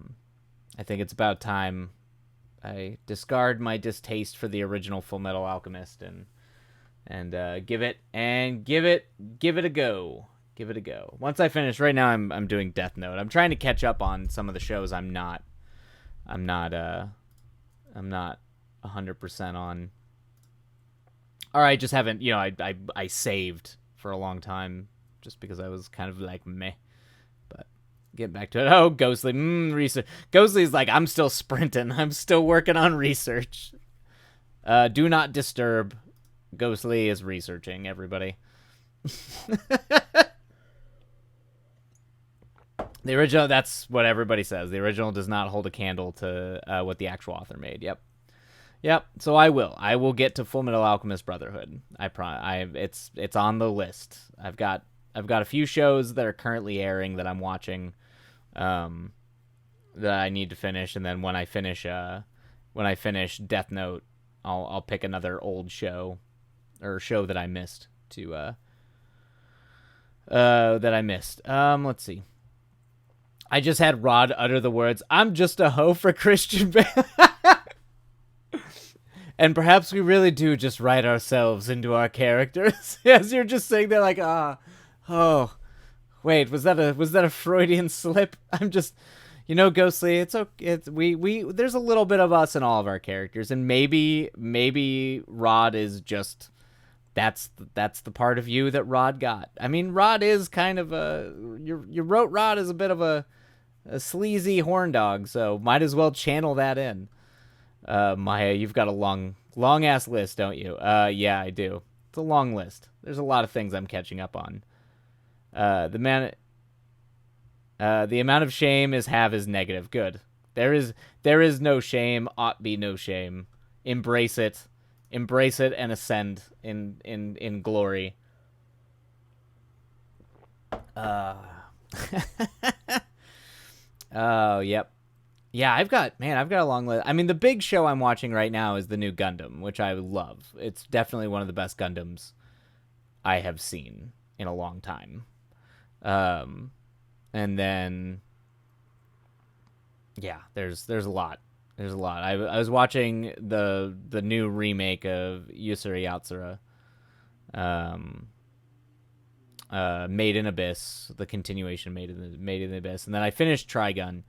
think it's about time I discard my distaste for the original Full Metal Alchemist and give it a go. Give it a go. Once I finish, right now I'm doing Death Note. I'm trying to catch up on some of the shows I'm not 100% on. Or I just haven't, I saved for a long time just because I was kind of like meh. But getting back to it. Oh, Ghostly, research. Ghostly's like, I'm still sprinting. I'm still working on research. Do not disturb. Ghostly is researching, everybody. The original, that's what everybody says. The original does not hold a candle to what the actual author made. Yep. So I will get to Full Metal Alchemist Brotherhood. It's on the list. I've got a few shows that are currently airing that I'm watching, that I need to finish, and then when I finish Death Note, I'll pick another old show or show that I missed let's see. I just had Rod utter the words, "I'm just a hoe for Christian Bale." And perhaps we really do just write ourselves into our characters. As you're just sitting there like, oh, wait, was that a Freudian slip? I'm just, Ghostly, it's okay. We there's a little bit of us in all of our characters, and maybe Rod is just, that's the part of you that Rod got. I mean, Rod is kind of you wrote Rod as a bit of a sleazy horn dog, so might as well channel that in. Maya, you've got a long ass list, don't you? Yeah, I do. It's a long list. There's a lot of things I'm catching up on. The amount of shame is negative. Good. There is no shame, ought be no shame. Embrace it and ascend in glory. Oh, yep. Yeah, I've got a long list. I mean, the big show I'm watching right now is the new Gundam, which I love. It's definitely one of the best Gundams I have seen in a long time. And then, yeah, there's a lot. There's a lot. I was watching the new remake of Yusuri Yatsura, Made in Abyss, the continuation Made in Abyss, and then I finished Trigun,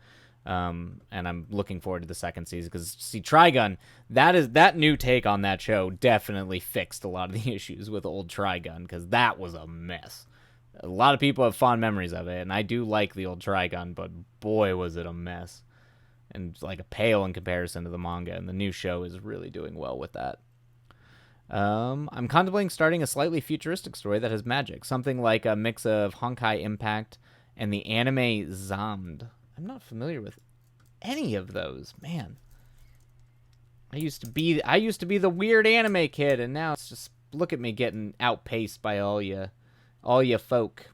and I'm looking forward to the second season because Trigun, that new take on that show definitely fixed a lot of the issues with old Trigun because that was a mess. A lot of people have fond memories of it, and I do like the old Trigun, but boy was it a mess, and like a pale in comparison to the manga. And the new show is really doing well with that. I'm contemplating starting a slightly futuristic story that has magic, something like a mix of Honkai Impact and the anime Zomd. I'm not familiar with any of those, man. I used to be the weird anime kid, and now it's just look at me getting outpaced by all you folk.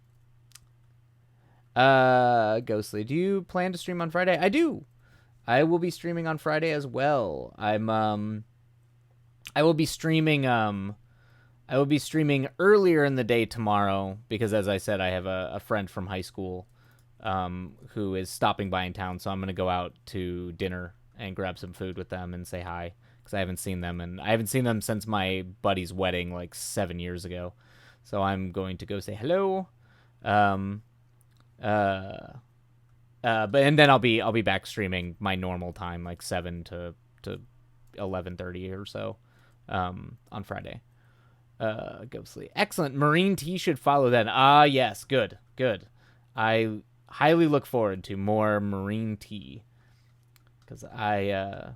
Ghostly, do you plan to stream on Friday? I do. I will be streaming on Friday as well. I will be streaming earlier in the day tomorrow because, as I said, I have a friend from high school who is stopping by in town, so I'm gonna go out to dinner and grab some food with them and say hi because I haven't seen them, and I haven't seen them since my buddy's wedding like 7 years ago. So I'm going to go say hello. But and then I'll be back streaming my normal time, like 7 to 11:30 or so, on Friday. Ghostly, excellent. Marine Tea should follow then. Yes, good. I highly look forward to more Marine Tea because I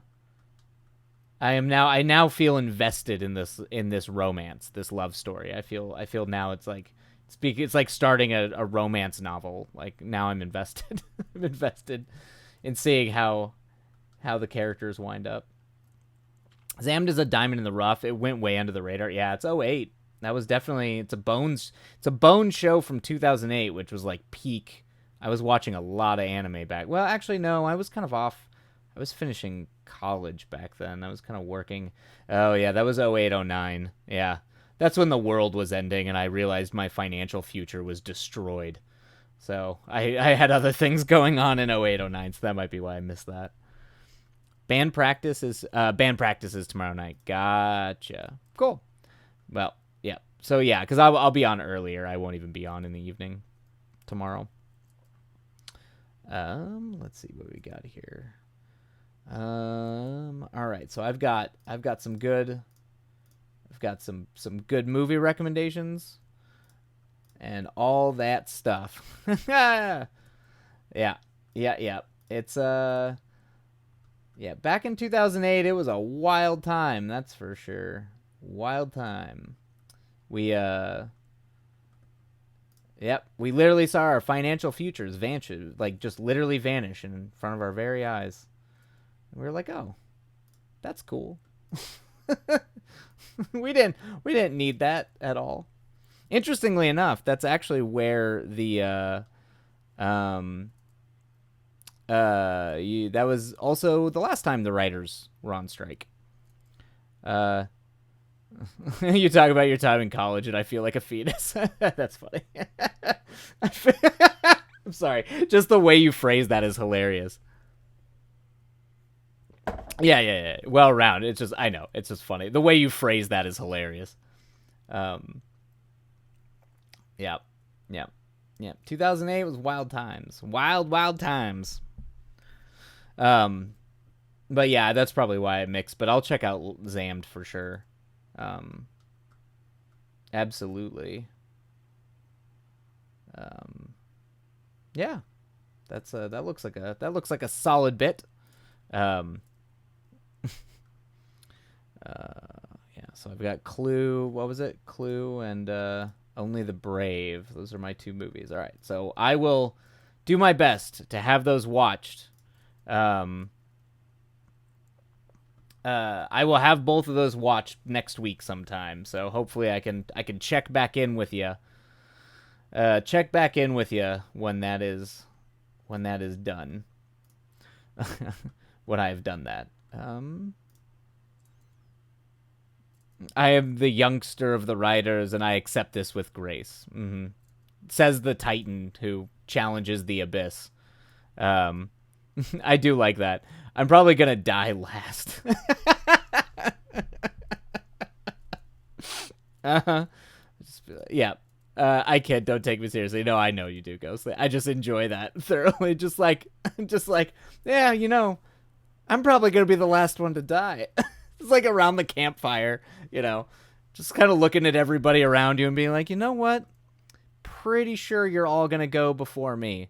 now feel invested in this romance, this love story. I feel now it's like starting a romance novel. Like now I'm invested. I'm invested in seeing how the characters wind up. Zamd is a diamond in the rough. It went way under the radar. Yeah, it's 08. That was definitely it's a Bones show from 2008, which was like peak. I was watching a lot of anime back. Well, actually no, I was kind of off. I was finishing college back then. I was kind of working. Oh yeah, that was 08, 09. Yeah. That's when the world was ending and I realized my financial future was destroyed. So I had other things going on in 08, 09, so that might be why I missed that. Band practice is tomorrow night. Gotcha. Cool. Well, yeah. So yeah, because I'll be on earlier. I won't even be on in the evening tomorrow. Let's see what we got here. All right. So I've got some good movie recommendations and all that stuff. Yeah. It's yeah, back in 2008 it was a wild time, that's for sure. Wild time. We literally saw our financial futures vanish, like just literally vanish in front of our very eyes. We were like, "Oh, that's cool." we didn't need that at all. Interestingly enough, that's actually where the that was also the last time the writers were on strike. You talk about your time in college and I feel like a fetus. That's funny. I'm sorry. Just the way you phrase that is hilarious. Yeah. Well rounded. It's just, I know. It's just funny. The way you phrase that is hilarious. Yeah. 2008 was wild times. Wild times. But yeah, that's probably why I mixed, but I'll check out Zamd for sure. Absolutely. Yeah. That looks like a solid bit. Yeah, so I've got Clue, what was it? Clue and Only the Brave. Those are my two movies. All right. So I will do my best to have those watched. I will have both of those watched next week sometime. So hopefully I can check back in with you. Check back in with you when that is done. When I have done that. I am the youngster of the writers, and I accept this with grace. Mm-hmm. Says the Titan who challenges the abyss. I do like that. I'm probably gonna die last. Yeah. I kid. Don't take me seriously. No, I know you do, Ghostly. I just enjoy that thoroughly. Just like, yeah, I'm probably gonna be the last one to die. It's like around the campfire, just kind of looking at everybody around you and being like, you know what? Pretty sure you're all going to go before me.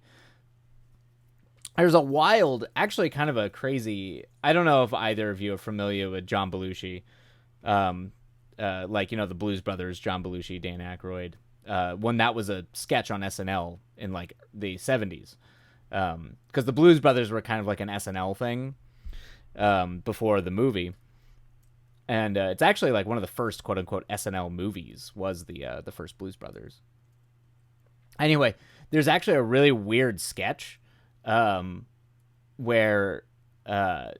There's a wild, actually kind of a crazy, I don't know if either of you are familiar with John Belushi. The Blues Brothers, John Belushi, Dan Aykroyd. when that was a sketch on SNL in like the 70s. Because the Blues Brothers were kind of like an SNL thing before the movie. And it's actually like one of the first quote unquote SNL movies was the first Blues Brothers. Anyway, there's actually a really weird sketch um, where John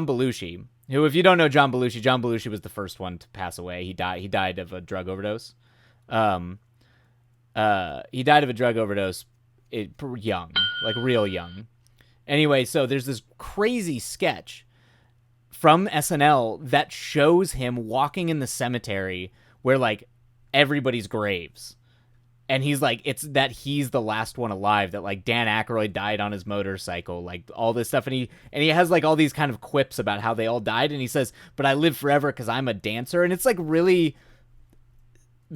Belushi, who, if you don't know John Belushi was the first one to pass away. He died of a drug overdose. Um, he died of a drug overdose young, like real young. Anyway, so there's this crazy sketch from SNL that shows him walking in the cemetery where like everybody's graves. And he's like, it's that he's the last one alive, that like Dan Aykroyd died on his motorcycle, like all this stuff. And he has like all these kind of quips about how they all died. And he says, but I live forever because I'm a dancer. And it's like really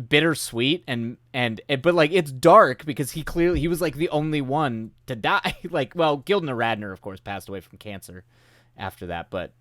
bittersweet but like it's dark because he was like the only one to die. Like, well, Gilda Radner, of course, passed away from cancer after that, but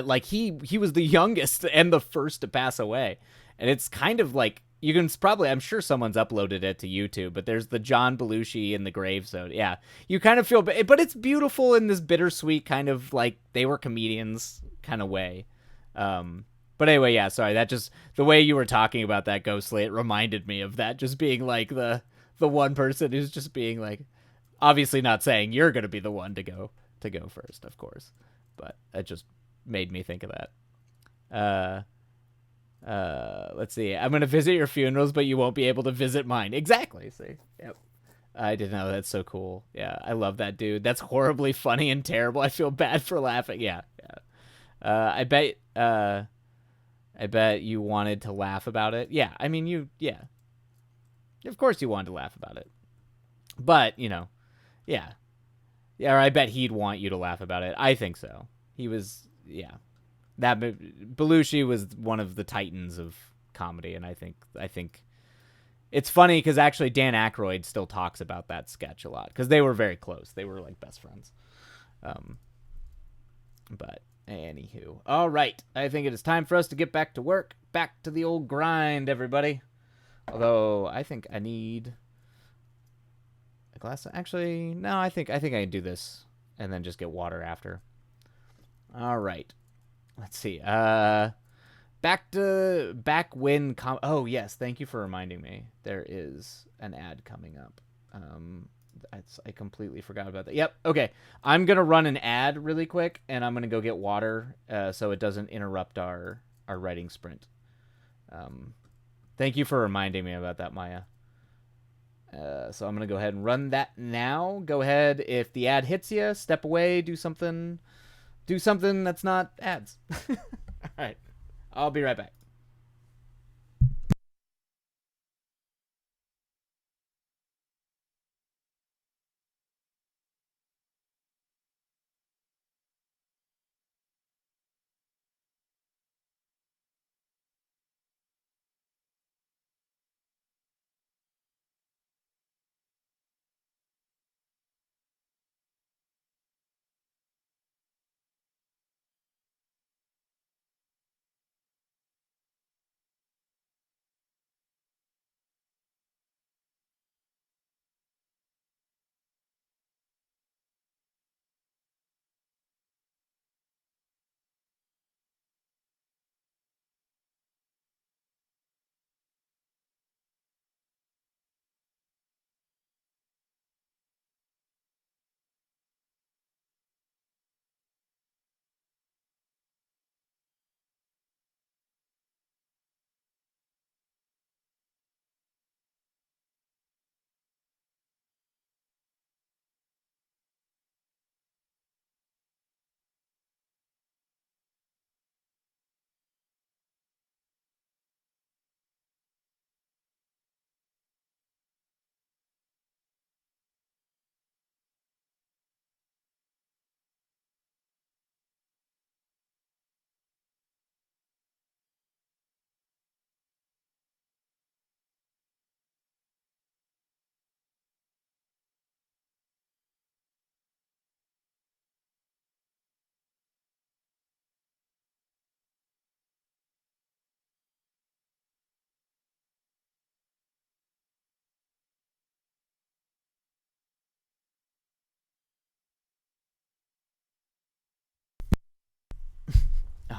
like he was the youngest and the first to pass away. And it's kind of like, you can probably, I'm sure someone's uploaded it to YouTube, but there's the John Belushi in the gravestone. Yeah, you kind of feel, but it's beautiful in this bittersweet kind of like they were comedians kind of way. But anyway, yeah, sorry, that just, the way you were talking about that, Ghostly, it reminded me of that, just being like the one person who's just being like, obviously not saying you're gonna be the one to go first, of course, but it just made me think of that. Let's see. I'm gonna visit your funerals, but you won't be able to visit mine. Exactly. See. Yep. I didn't know. That's so cool. Yeah, I love that dude. That's horribly funny and terrible. I feel bad for laughing. Yeah. Yeah. I bet you wanted to laugh about it. Yeah. I mean, yeah. Of course you wanted to laugh about it. But, yeah. Yeah, or I bet he'd want you to laugh about it. I think so. He was, yeah. That Belushi was one of the titans of comedy, and I think it's funny because actually Dan Aykroyd still talks about that sketch a lot because they were very close. They were like best friends. But anywho, all right. I think it is time for us to get back to work, back to the old grind, everybody. Although I think I need a glass. Actually, no. I think I can do this and then just get water after. All right. Let's see. Back when. Oh yes, thank you for reminding me. There is an ad coming up. I completely forgot about that. Yep. Okay. I'm gonna run an ad really quick, and I'm gonna go get water, so it doesn't interrupt our writing sprint. Thank you for reminding me about that, Maya. So I'm gonna go ahead and run that now. Go ahead. If the ad hits you, step away. Do something that's not ads. All right. I'll be right back.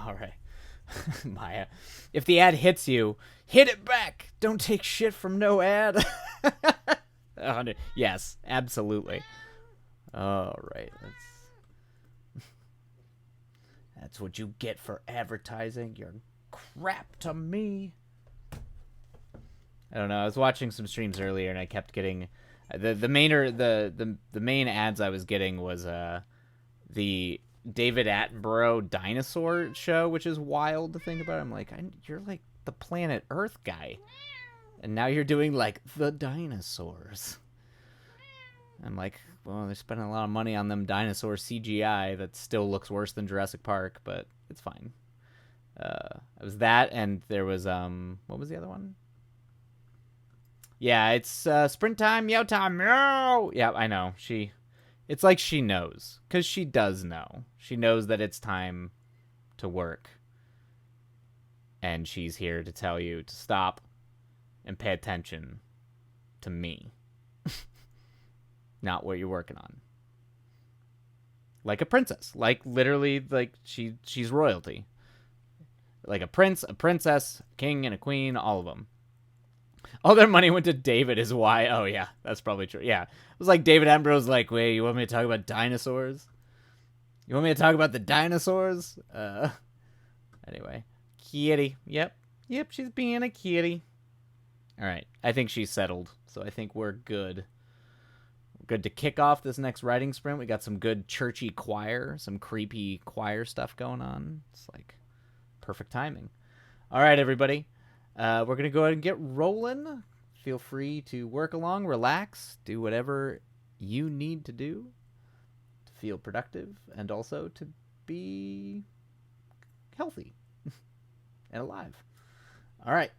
All right. Maya. If the ad hits you, hit it back. Don't take shit from no ad. Yes, absolutely. All right. That's what you get for advertising your crap to me. I don't know. I was watching some streams earlier and I kept getting the main ads I was getting was the David Attenborough dinosaur show, which is wild to think about. I'm like, you're like the planet Earth guy, and now you're doing like the dinosaurs. I'm like, well, they're spending a lot of money on them dinosaur CGI that still looks worse than Jurassic Park, but it's fine. It was that, and there was what was the other one? Yeah, it's sprint time, meow time, meow. Yeah, I know. It's like she knows, because she does know. She knows that it's time to work. And she's here to tell you to stop and pay attention to me. Not what you're working on. Like a princess. Like, literally, like, she's royalty. Like a prince, a princess, a king, and a queen, all of them. All their money went to David is why. Oh, yeah, that's probably true. Yeah. It was like David Attenborough's like, wait, you want me to talk about dinosaurs? You want me to talk about the dinosaurs? Anyway. Kitty. Yep, she's being a kitty. All right. I think she's settled, so I think we're good. We're good to kick off this next writing sprint. We got some good churchy choir, some creepy choir stuff going on. It's like perfect timing. All right, everybody. We're going to go ahead and get rolling. Feel free to work along, relax, do whatever you need to do to feel productive and also to be healthy and alive. All right.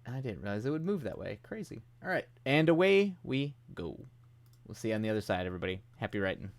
I didn't realize it would move that way. Crazy. All right. And away we go. We'll see you on the other side, everybody. Happy writing.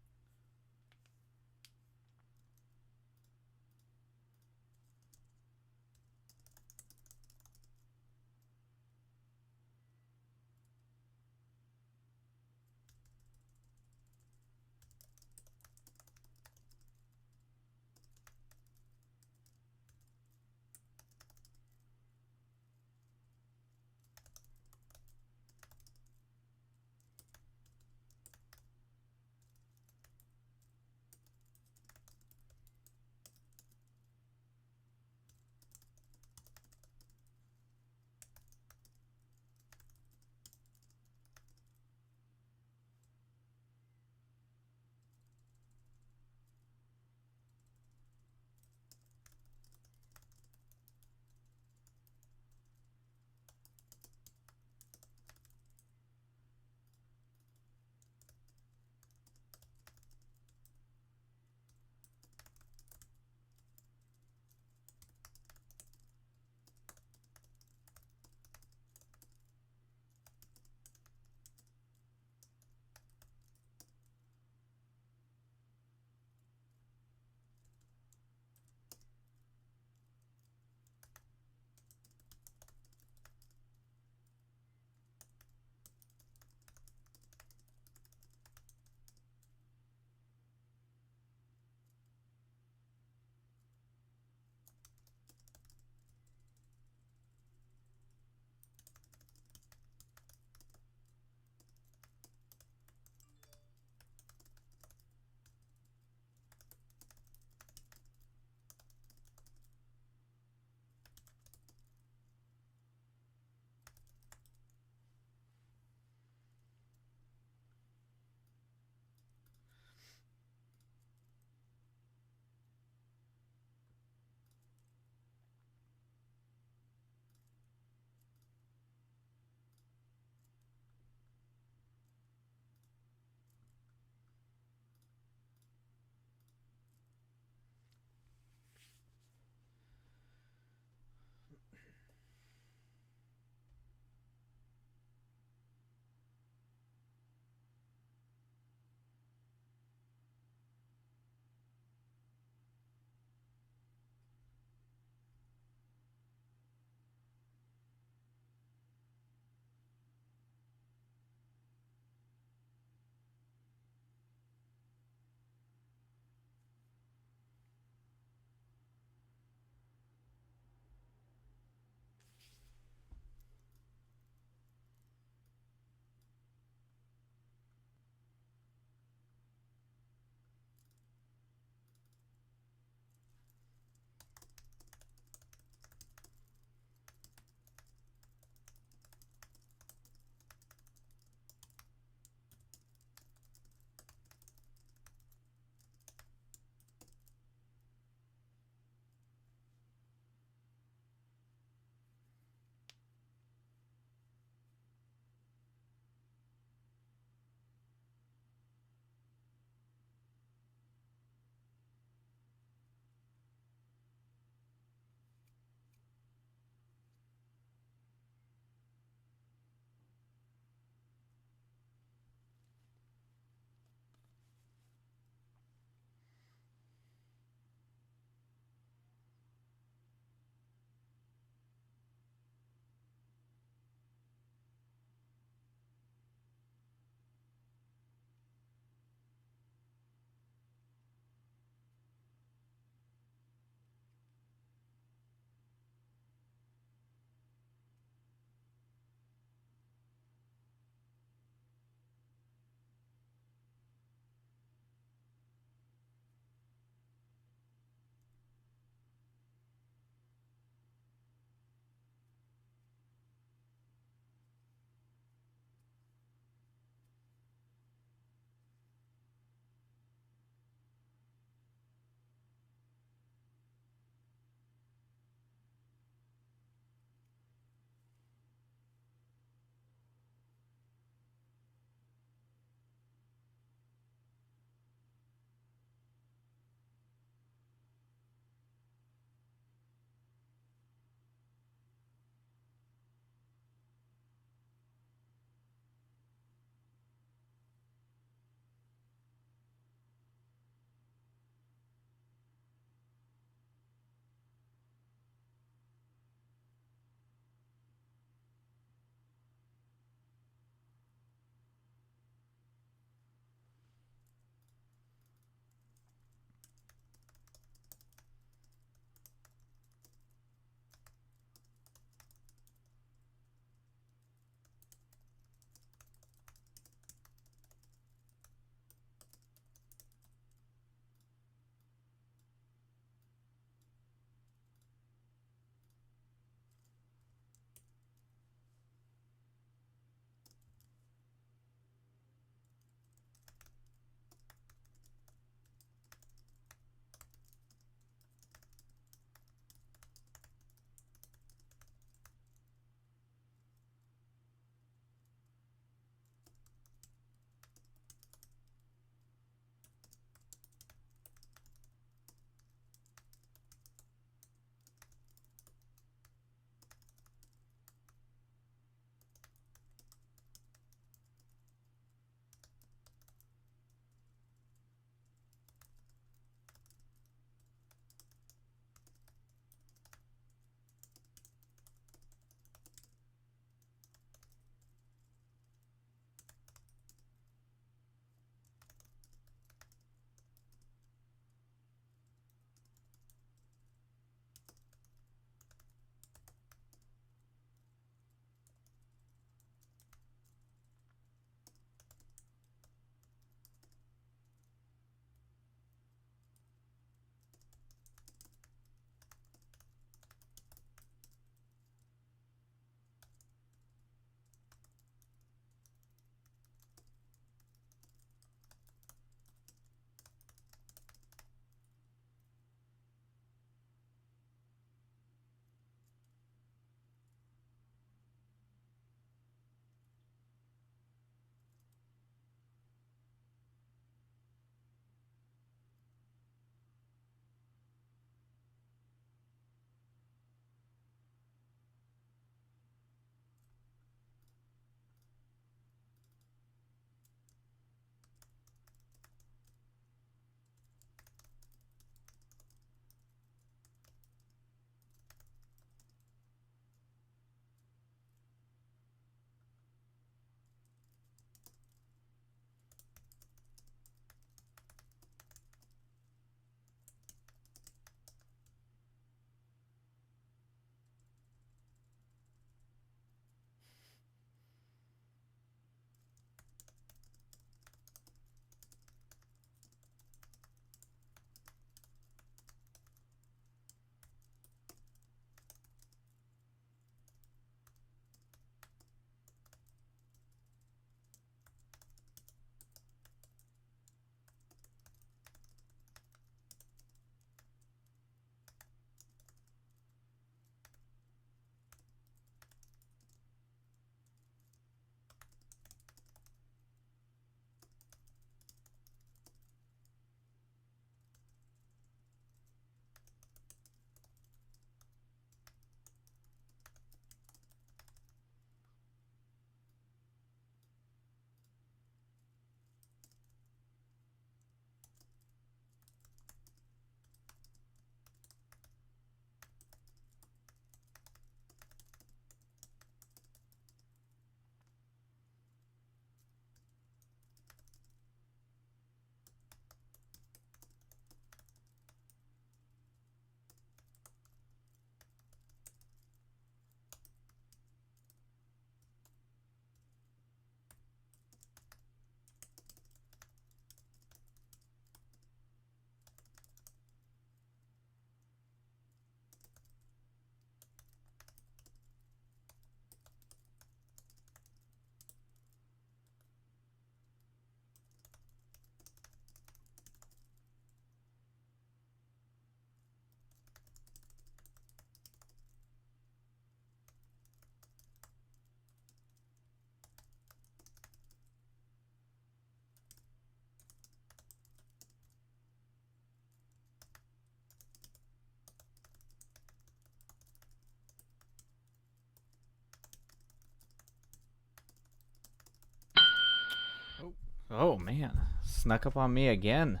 Oh, man. Snuck up on me again.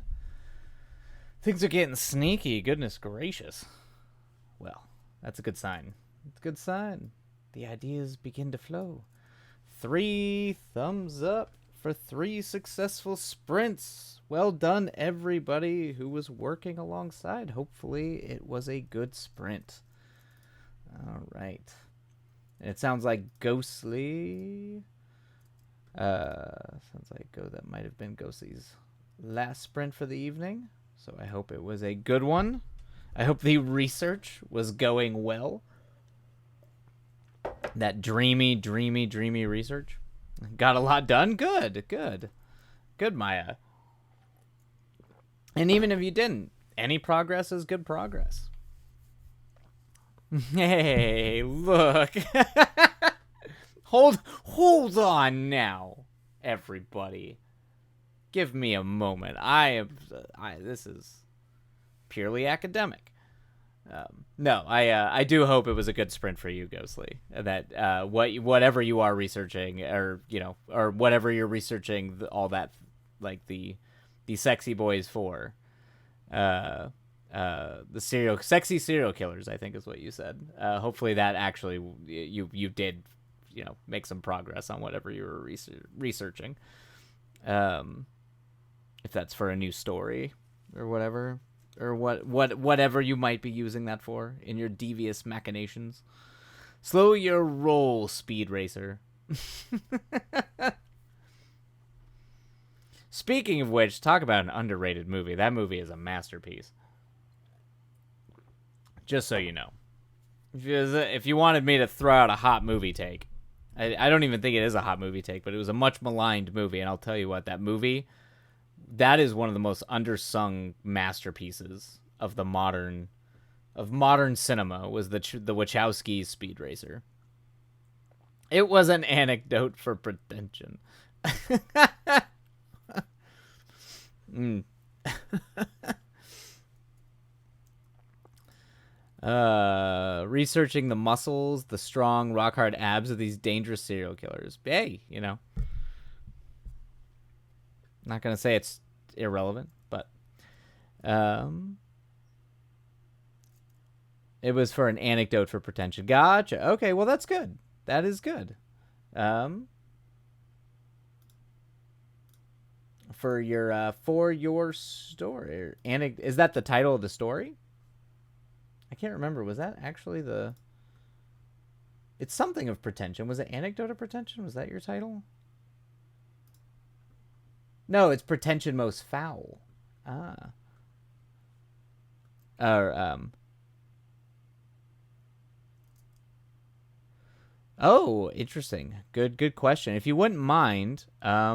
Things are getting sneaky. Goodness gracious. Well, that's a good sign. It's a good sign. The ideas begin to flow. 3 thumbs up for 3 successful sprints. Well done, everybody who was working alongside. Hopefully, it was a good sprint. All right. And it sounds like Ghostly. Sounds like that might have been Ghostly's last sprint for the evening. So I hope it was a good one. I hope the research was going well. That dreamy research. Got a lot done? Good. Good, Maya. And even if you didn't, any progress is good progress. Hey, look. Hold on now, everybody. Give me a moment. This is purely academic. No, I do hope it was a good sprint for you, Ghostly. That whatever you are researching, or whatever you're researching, all that, like the sexy boys for, the sexy serial killers, I think is what you said. Hopefully that actually you did, make some progress on whatever you were researching. If that's for a new story or whatever. Or whatever you might be using that for in your devious machinations. Slow your roll, Speed Racer. Speaking of which, talk about an underrated movie. That movie is a masterpiece. Just so you know. If you wanted me to throw out a hot movie take, I don't even think it is a hot movie take, but it was a much maligned movie, and I'll tell you what, that movie... That is one of the most undersung masterpieces of modern cinema. Was the Wachowski's Speed Racer. It was an anecdote for pretension. Researching the muscles, the strong, rock hard abs of these dangerous serial killers. Hey, Not going to say it's irrelevant, but it was for an anecdote for pretension. Gotcha. Okay, well, that's good. That is good. For your story. Is that the title of the story? I can't remember. Was that actually the... It's something of pretension. Was it Anecdote of Pretension? Was that your title? No, it's Pretension Most Foul. Oh, interesting. Good question. If you wouldn't mind, I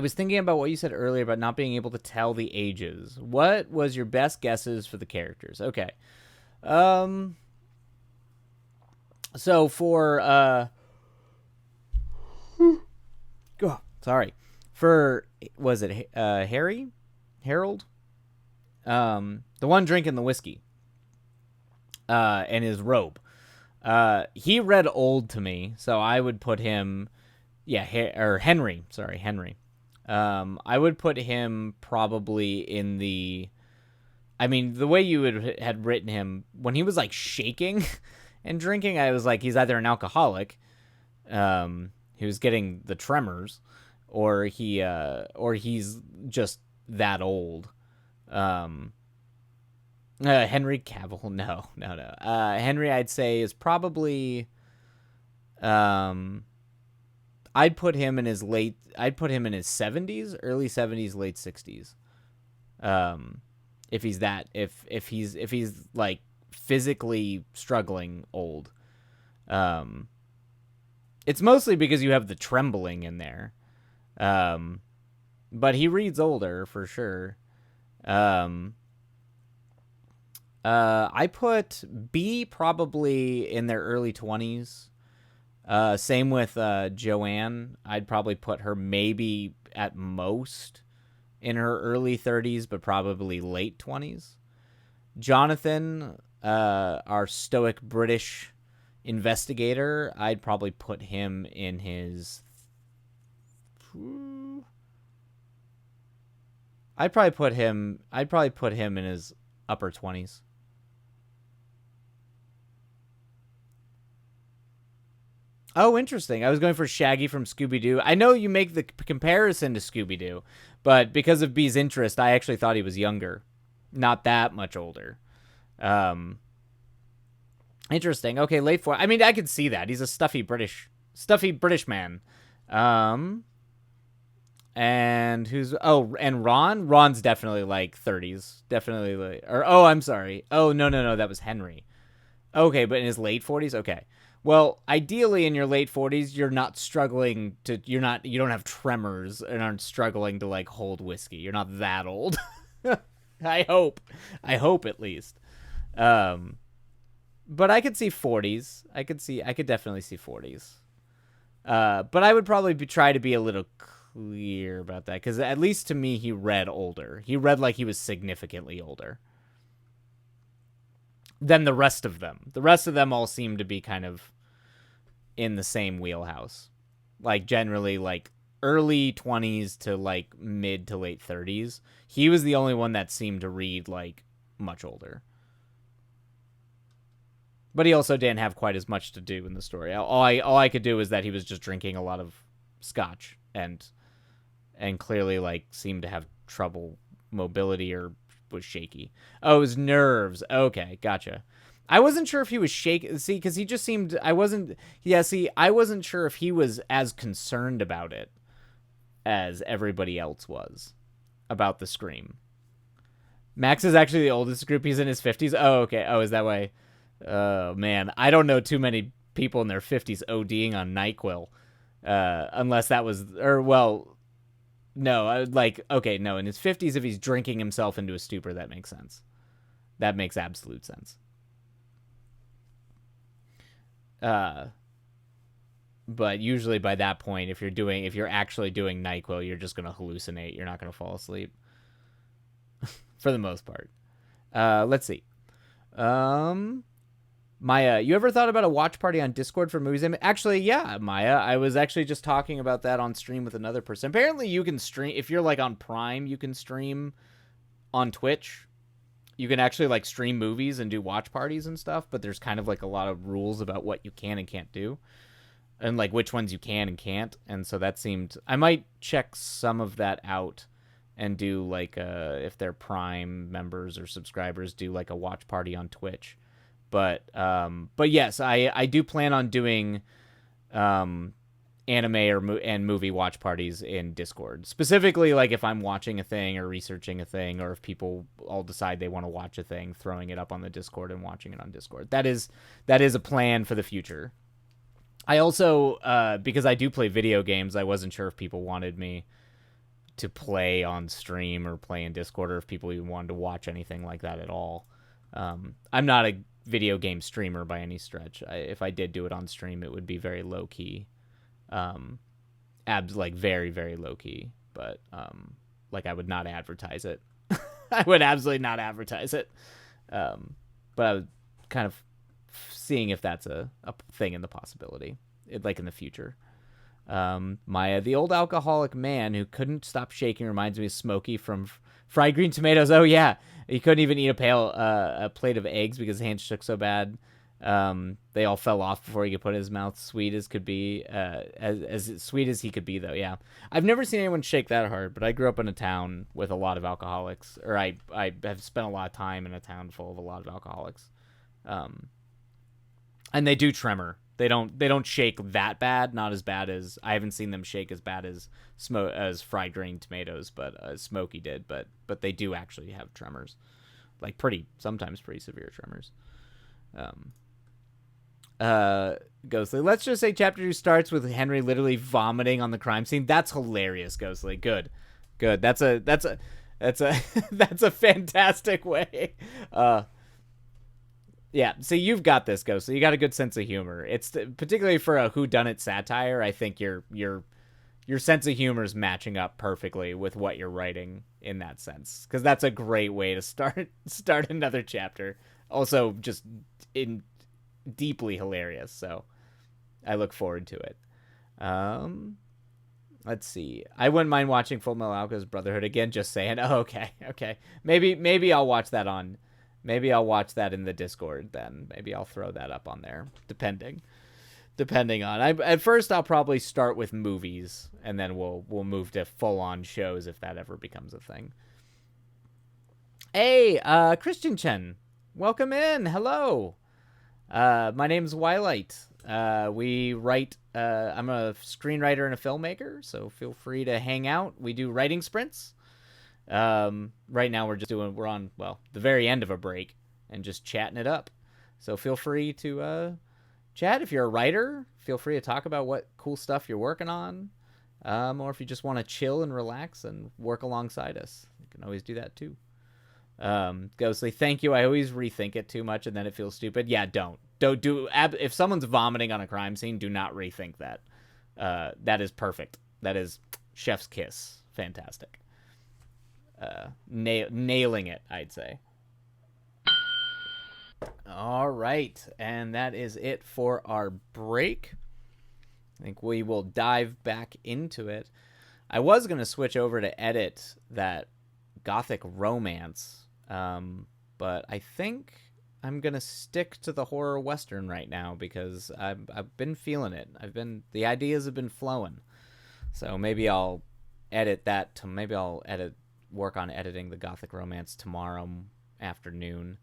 was thinking about what you said earlier about not being able to tell the ages. What was your best guesses for the characters? Okay. So for sorry. For, was it Harold? The one drinking the whiskey. And his robe. He read old to me, so I would put him, Henry. Sorry, Henry. I would put him probably in the, the way you had written him, when he was like shaking and drinking, I was like, he's either an alcoholic, he was getting the tremors, or he's just that old. Henry Cavill, no. Henry, I'd say, is probably, I'd put him in his 70s, early 70s, late 60s. If he's like physically struggling old. It's mostly because you have the trembling in there. But he reads older for sure. I put B probably in their early 20s. Same with Joanne. I'd probably put her maybe at most in her early 30s, but probably late 20s. Jonathan, our stoic British investigator, I'd probably put him in his. I'd probably put him in his upper 20s. Oh, interesting. I was going for Shaggy from Scooby-Doo. I know you make the comparison to Scooby-Doo, but because of B's interest, I actually thought he was younger. Not that much older. Interesting. Okay, late for. I mean, I could see that. He's a stuffy British man. And who's and Ron? Ron's definitely like 30s. Definitely like, or I'm sorry. Oh, no, that was Henry. Okay, but in his late 40s? Okay. Well, ideally in your late 40s, you don't have tremors and aren't struggling to like hold whiskey. You're not that old. I hope at least. But I could see 40s. I could definitely see 40s. But I would probably try to be a little clear about that, because at least to me, he read older. He read like he was significantly older than the rest of them. The rest of them all seem to be kind of in the same wheelhouse. Like generally like early 20s to like mid to late 30s. He was the only one that seemed to read like much older. But he also didn't have quite as much to do in the story. All I could do is that he was just drinking a lot of scotch and clearly like seemed to have trouble mobility or was shaky. Oh, it was nerves. Okay, gotcha. I wasn't sure if he was shaky. See, because he just seemed. I wasn't sure if he was as concerned about it as everybody else was about the scream. Max is actually the oldest group. He's in his 50s. Oh, okay. Oh, is that why? Oh, man. I don't know too many people in their 50s ODing on NyQuil. Unless that was. Or, well. No, okay, no. In his 50s, if he's drinking himself into a stupor, that makes sense. That makes absolute sense. But usually by that point, if you're actually doing NyQuil, you're just going to hallucinate. You're not going to fall asleep. For the most part. Let's see. Maya, you ever thought about a watch party on Discord for movies? Actually, yeah, Maya. I was actually just talking about that on stream with another person. Apparently, you can stream, if you're like on Prime, you can stream on Twitch. You can actually like stream movies and do watch parties and stuff, but there's kind of like a lot of rules about what you can and can't do, and like which ones you can and can't. And so that seemed, I might check some of that out and do like if they're Prime members or subscribers, do like a watch party on Twitch. But yes, I do plan on doing anime and movie watch parties in Discord. Specifically, like if I'm watching a thing or researching a thing, or if people all decide they want to watch a thing, throwing it up on the Discord and watching it on Discord. That is a plan for the future. I also, because I do play video games, I wasn't sure if people wanted me to play on stream or play in Discord, or if people even wanted to watch anything like that at all. I'm not a video game streamer by any stretch. If I did do it on stream, it would be very low key. Like very, very low key, but like I would not advertise it. I would absolutely not advertise it. But I was kind of seeing if that's a thing in the possibility, like in the future. Maya, the old alcoholic man who couldn't stop shaking, reminds me of Smokey from Fried Green Tomatoes. Oh yeah, he couldn't even eat a plate of eggs because his hands shook so bad. They all fell off before he could put it in his mouth. Sweet as could be, as sweet as he could be, though. Yeah, I've never seen anyone shake that hard. But I grew up in a town with a lot of alcoholics, or I have spent a lot of time in a town full of a lot of alcoholics. And they do tremor. They don't shake that bad. Not as bad as, I haven't seen them shake as bad as Fried Green Tomatoes, but Smokey did. But they do actually have tremors, like sometimes pretty severe tremors. Ghostly, let's just say chapter 2 starts with Henry literally vomiting on the crime scene. That's hilarious, Ghostly. Good. That's a that's a fantastic way. Yeah, see, you've got this, Ghostly. You got a good sense of humor. It's particularly for a whodunit satire. I think your sense of humor is matching up perfectly with what you're writing in that sense, because that's a great way to start another chapter. Also, just deeply hilarious. So I look forward to it. Um, let's see. I wouldn't mind watching Full Metal Alchemist Brotherhood again. Just saying. Oh, okay, okay. Maybe I'll watch that on. Maybe I'll watch that in the Discord then. Maybe I'll throw that up on there, depending on. At first I'll probably start with movies, and then we'll move to full on shows if that ever becomes a thing. Hey, Christian Chen, welcome in. Hello. My name's Wilight. We write. I'm a screenwriter and a filmmaker, so feel free to hang out. We do writing sprints. Right now we're on the very end of a break and just chatting it up. So feel free to chat if you're a writer. Feel free to talk about what cool stuff you're working on, or if you just want to chill and relax and work alongside us, you can always do that too. Ghostly, thank you. I always rethink it too much and then it feels stupid. Yeah, don't do. If someone's vomiting on a crime scene, do not rethink that. That is perfect. That is chef's kiss. Fantastic. Nailing it, I'd say. All right, and that is it for our break. I think we will dive back into it. I was going to switch over to edit that Gothic romance, but I think I'm going to stick to the horror western right now because I've been feeling it. The ideas have been flowing. So maybe I'll work on editing the Gothic romance tomorrow afternoon,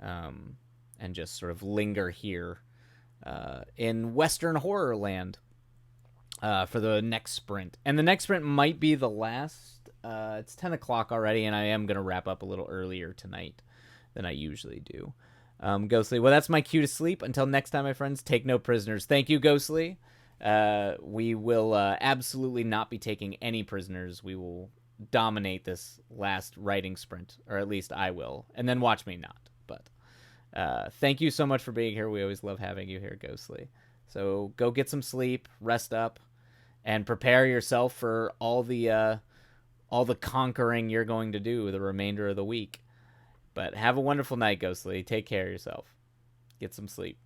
and just sort of linger here in Western horror land for the next sprint. And the next sprint might be the last. It's 10 o'clock already, and I am going to wrap up a little earlier tonight than I usually do. Ghostly, well, that's my cue to sleep. Until next time, my friends, take no prisoners. Thank you, Ghostly. We will absolutely not be taking any prisoners. We will dominate this last writing sprint, or at least I will, and then watch me not. But thank you so much for being here. We always love having you here, Ghostly. So go get some sleep, rest up, and prepare yourself for all the conquering you're going to do the remainder of the week. But have a wonderful night, Ghostly. Take care of yourself. Get some sleep.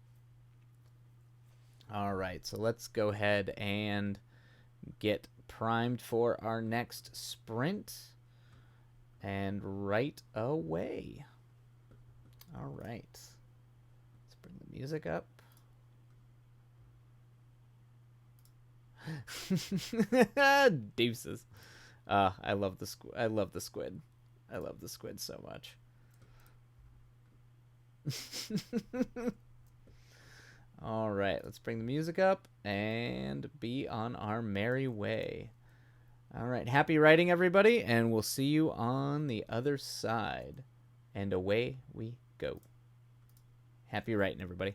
All right, so let's go ahead and get primed for our next sprint. And right away. All right. Let's bring the music up. Deuces. I love the squid. I love the squid. I love the squid so much. All right, let's bring the music up and be on our merry way. All right, happy writing, everybody, and we'll see you on the other side. And away we go. Happy writing, everybody.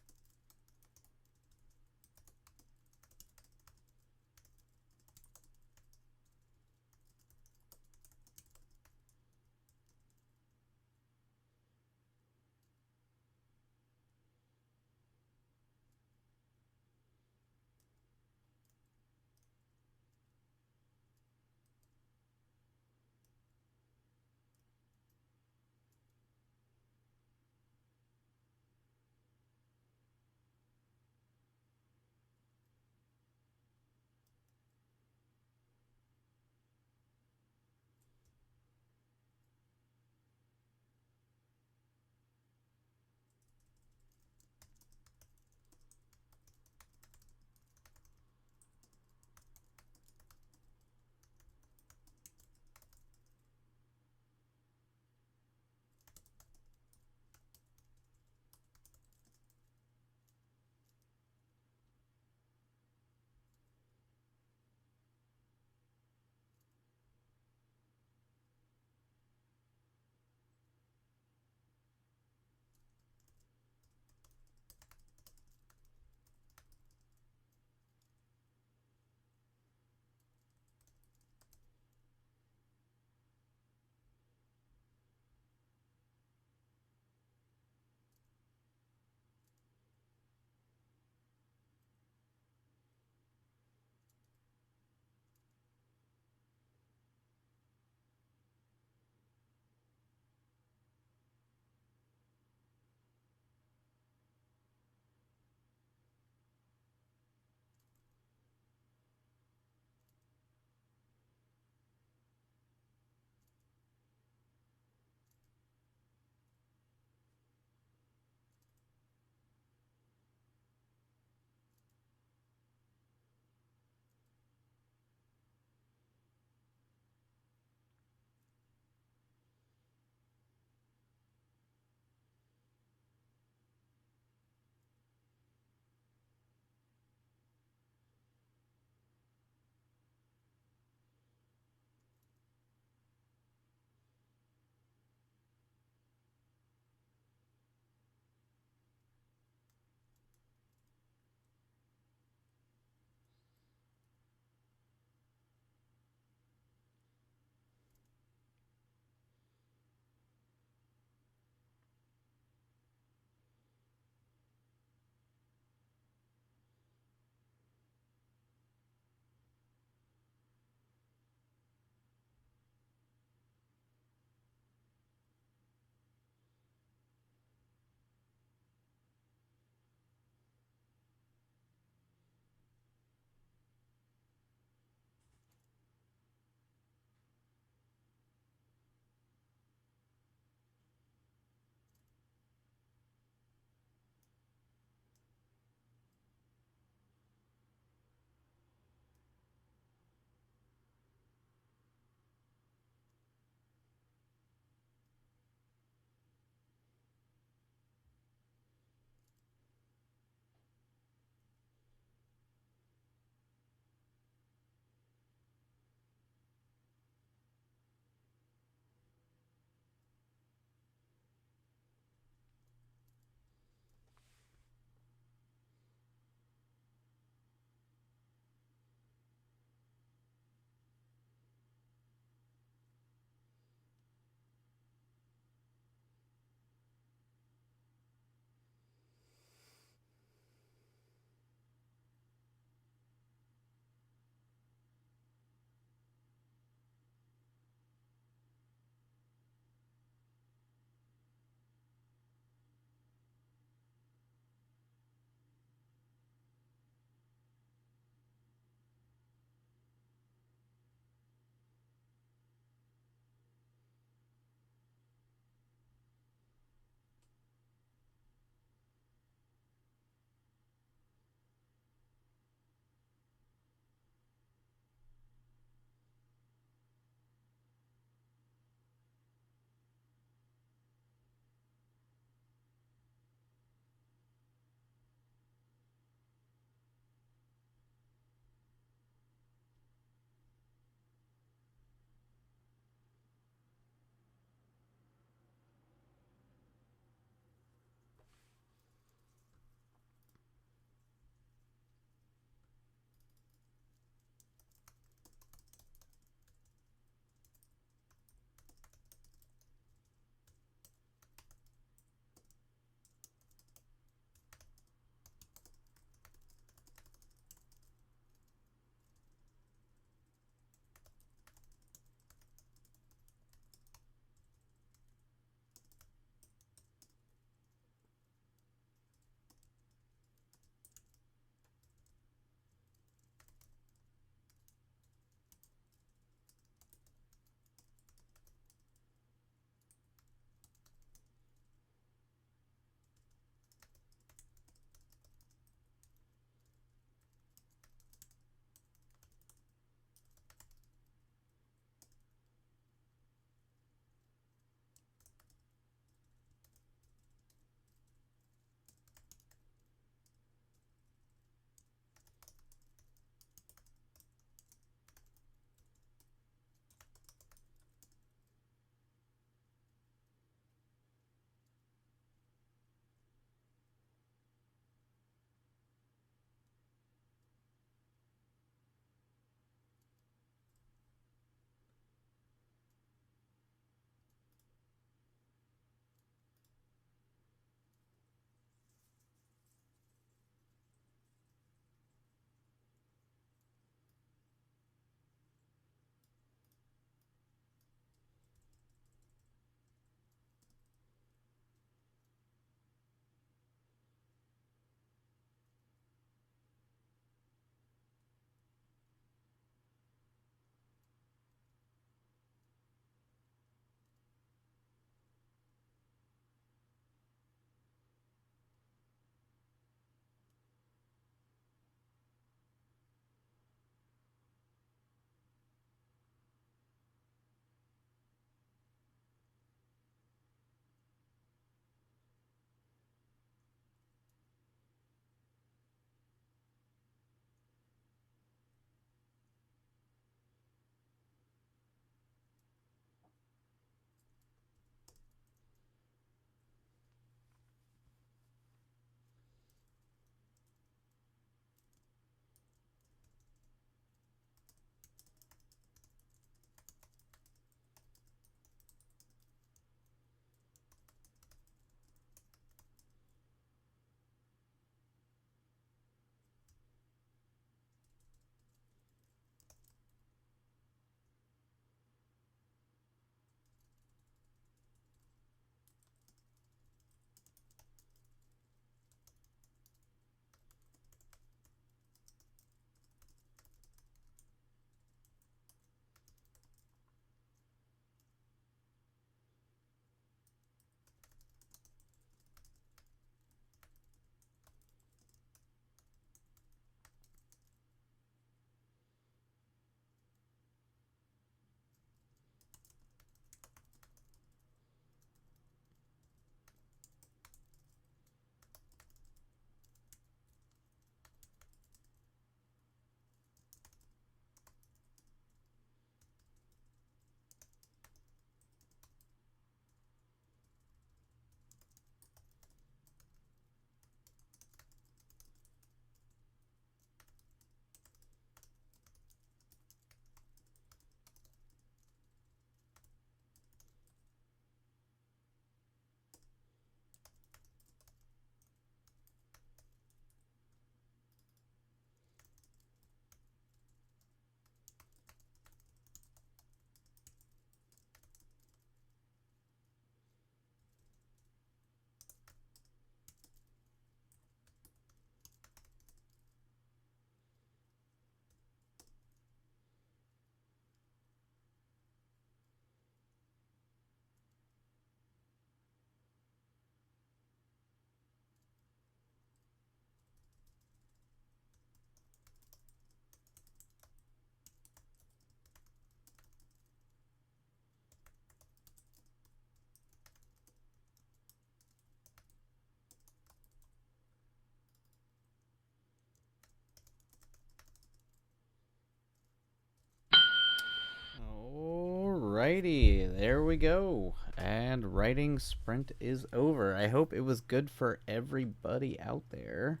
Alrighty, there we go. And writing sprint is over. I hope it was good for everybody out there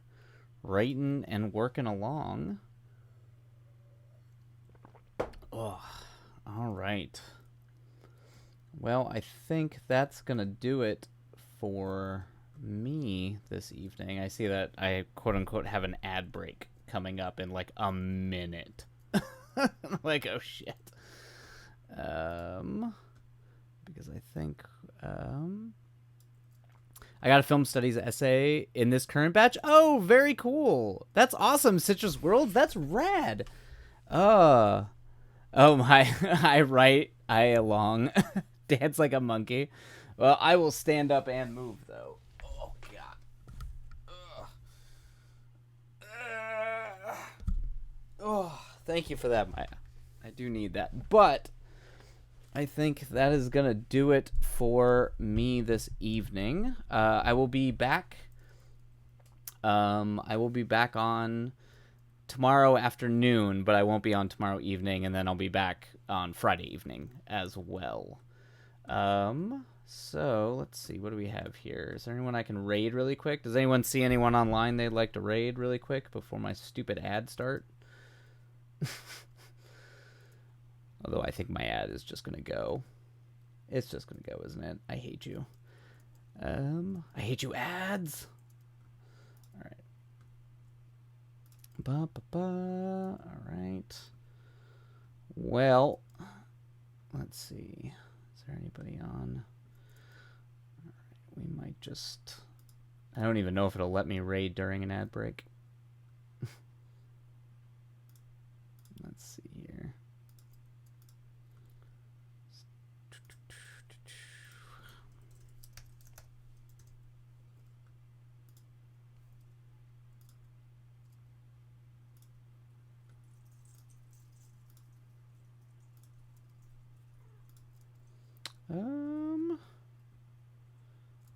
writing and working along. Oh, all right. Well, I think that's going to do it for me this evening. I see that I quote-unquote have an ad break coming up in like a minute. Like, oh shit. Because I think I got a film studies essay in this current batch. Oh, very cool. That's awesome. Citrus Worlds. That's rad. Oh my. I along. Dance like a monkey. Well, I will stand up and move though. Oh god. Oh, thank you for that, Maya. I do need that. But I think that is going to do it for me this evening. I will be back. I will be back on tomorrow afternoon, but I won't be on tomorrow evening, and then I'll be back on Friday evening as well. So let's see. What do we have here? Is there anyone I can raid really quick? Does anyone see anyone online they'd like to raid really quick before my stupid ad start? Although I think my ad is just going to go. It's just going to go, isn't it? I hate you. I hate you, ads. All right. All right. Well, let's see. Is there anybody on? All right. We might just... I don't even know if it'll let me raid during an ad break. Let's see here.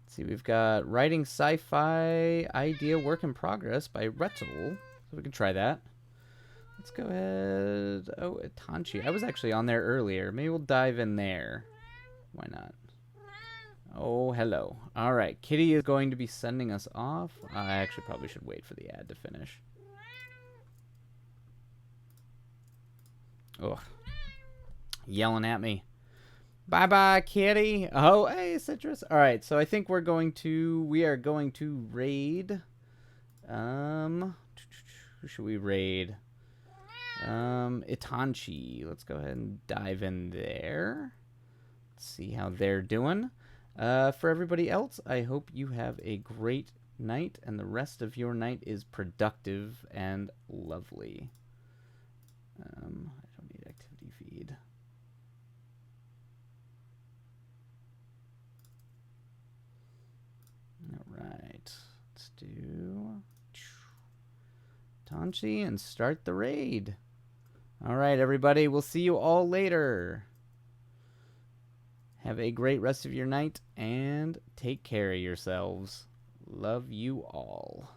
Let's see, we've got Writing Sci-Fi Idea Work in Progress by Retzel. So we can try that. Let's go ahead. Oh, Itanchi. I was actually on there earlier. Maybe we'll dive in there. Why not? Oh, hello. All right. Kitty is going to be sending us off. I actually probably should wait for the ad to finish. Ugh. Yelling at me. Bye-bye, Kitty. Oh, hey, Citrus. All right. So I think we are going to raid. Who should we raid? Itanchi. Let's go ahead and dive in there. See how they're doing. For everybody else, I hope you have a great night and the rest of your night is productive and lovely. I don't need activity feed. All right. Let's do Itanchi and start the raid. All right, everybody. We'll see you all later. Have a great rest of your night and take care of yourselves. Love you all.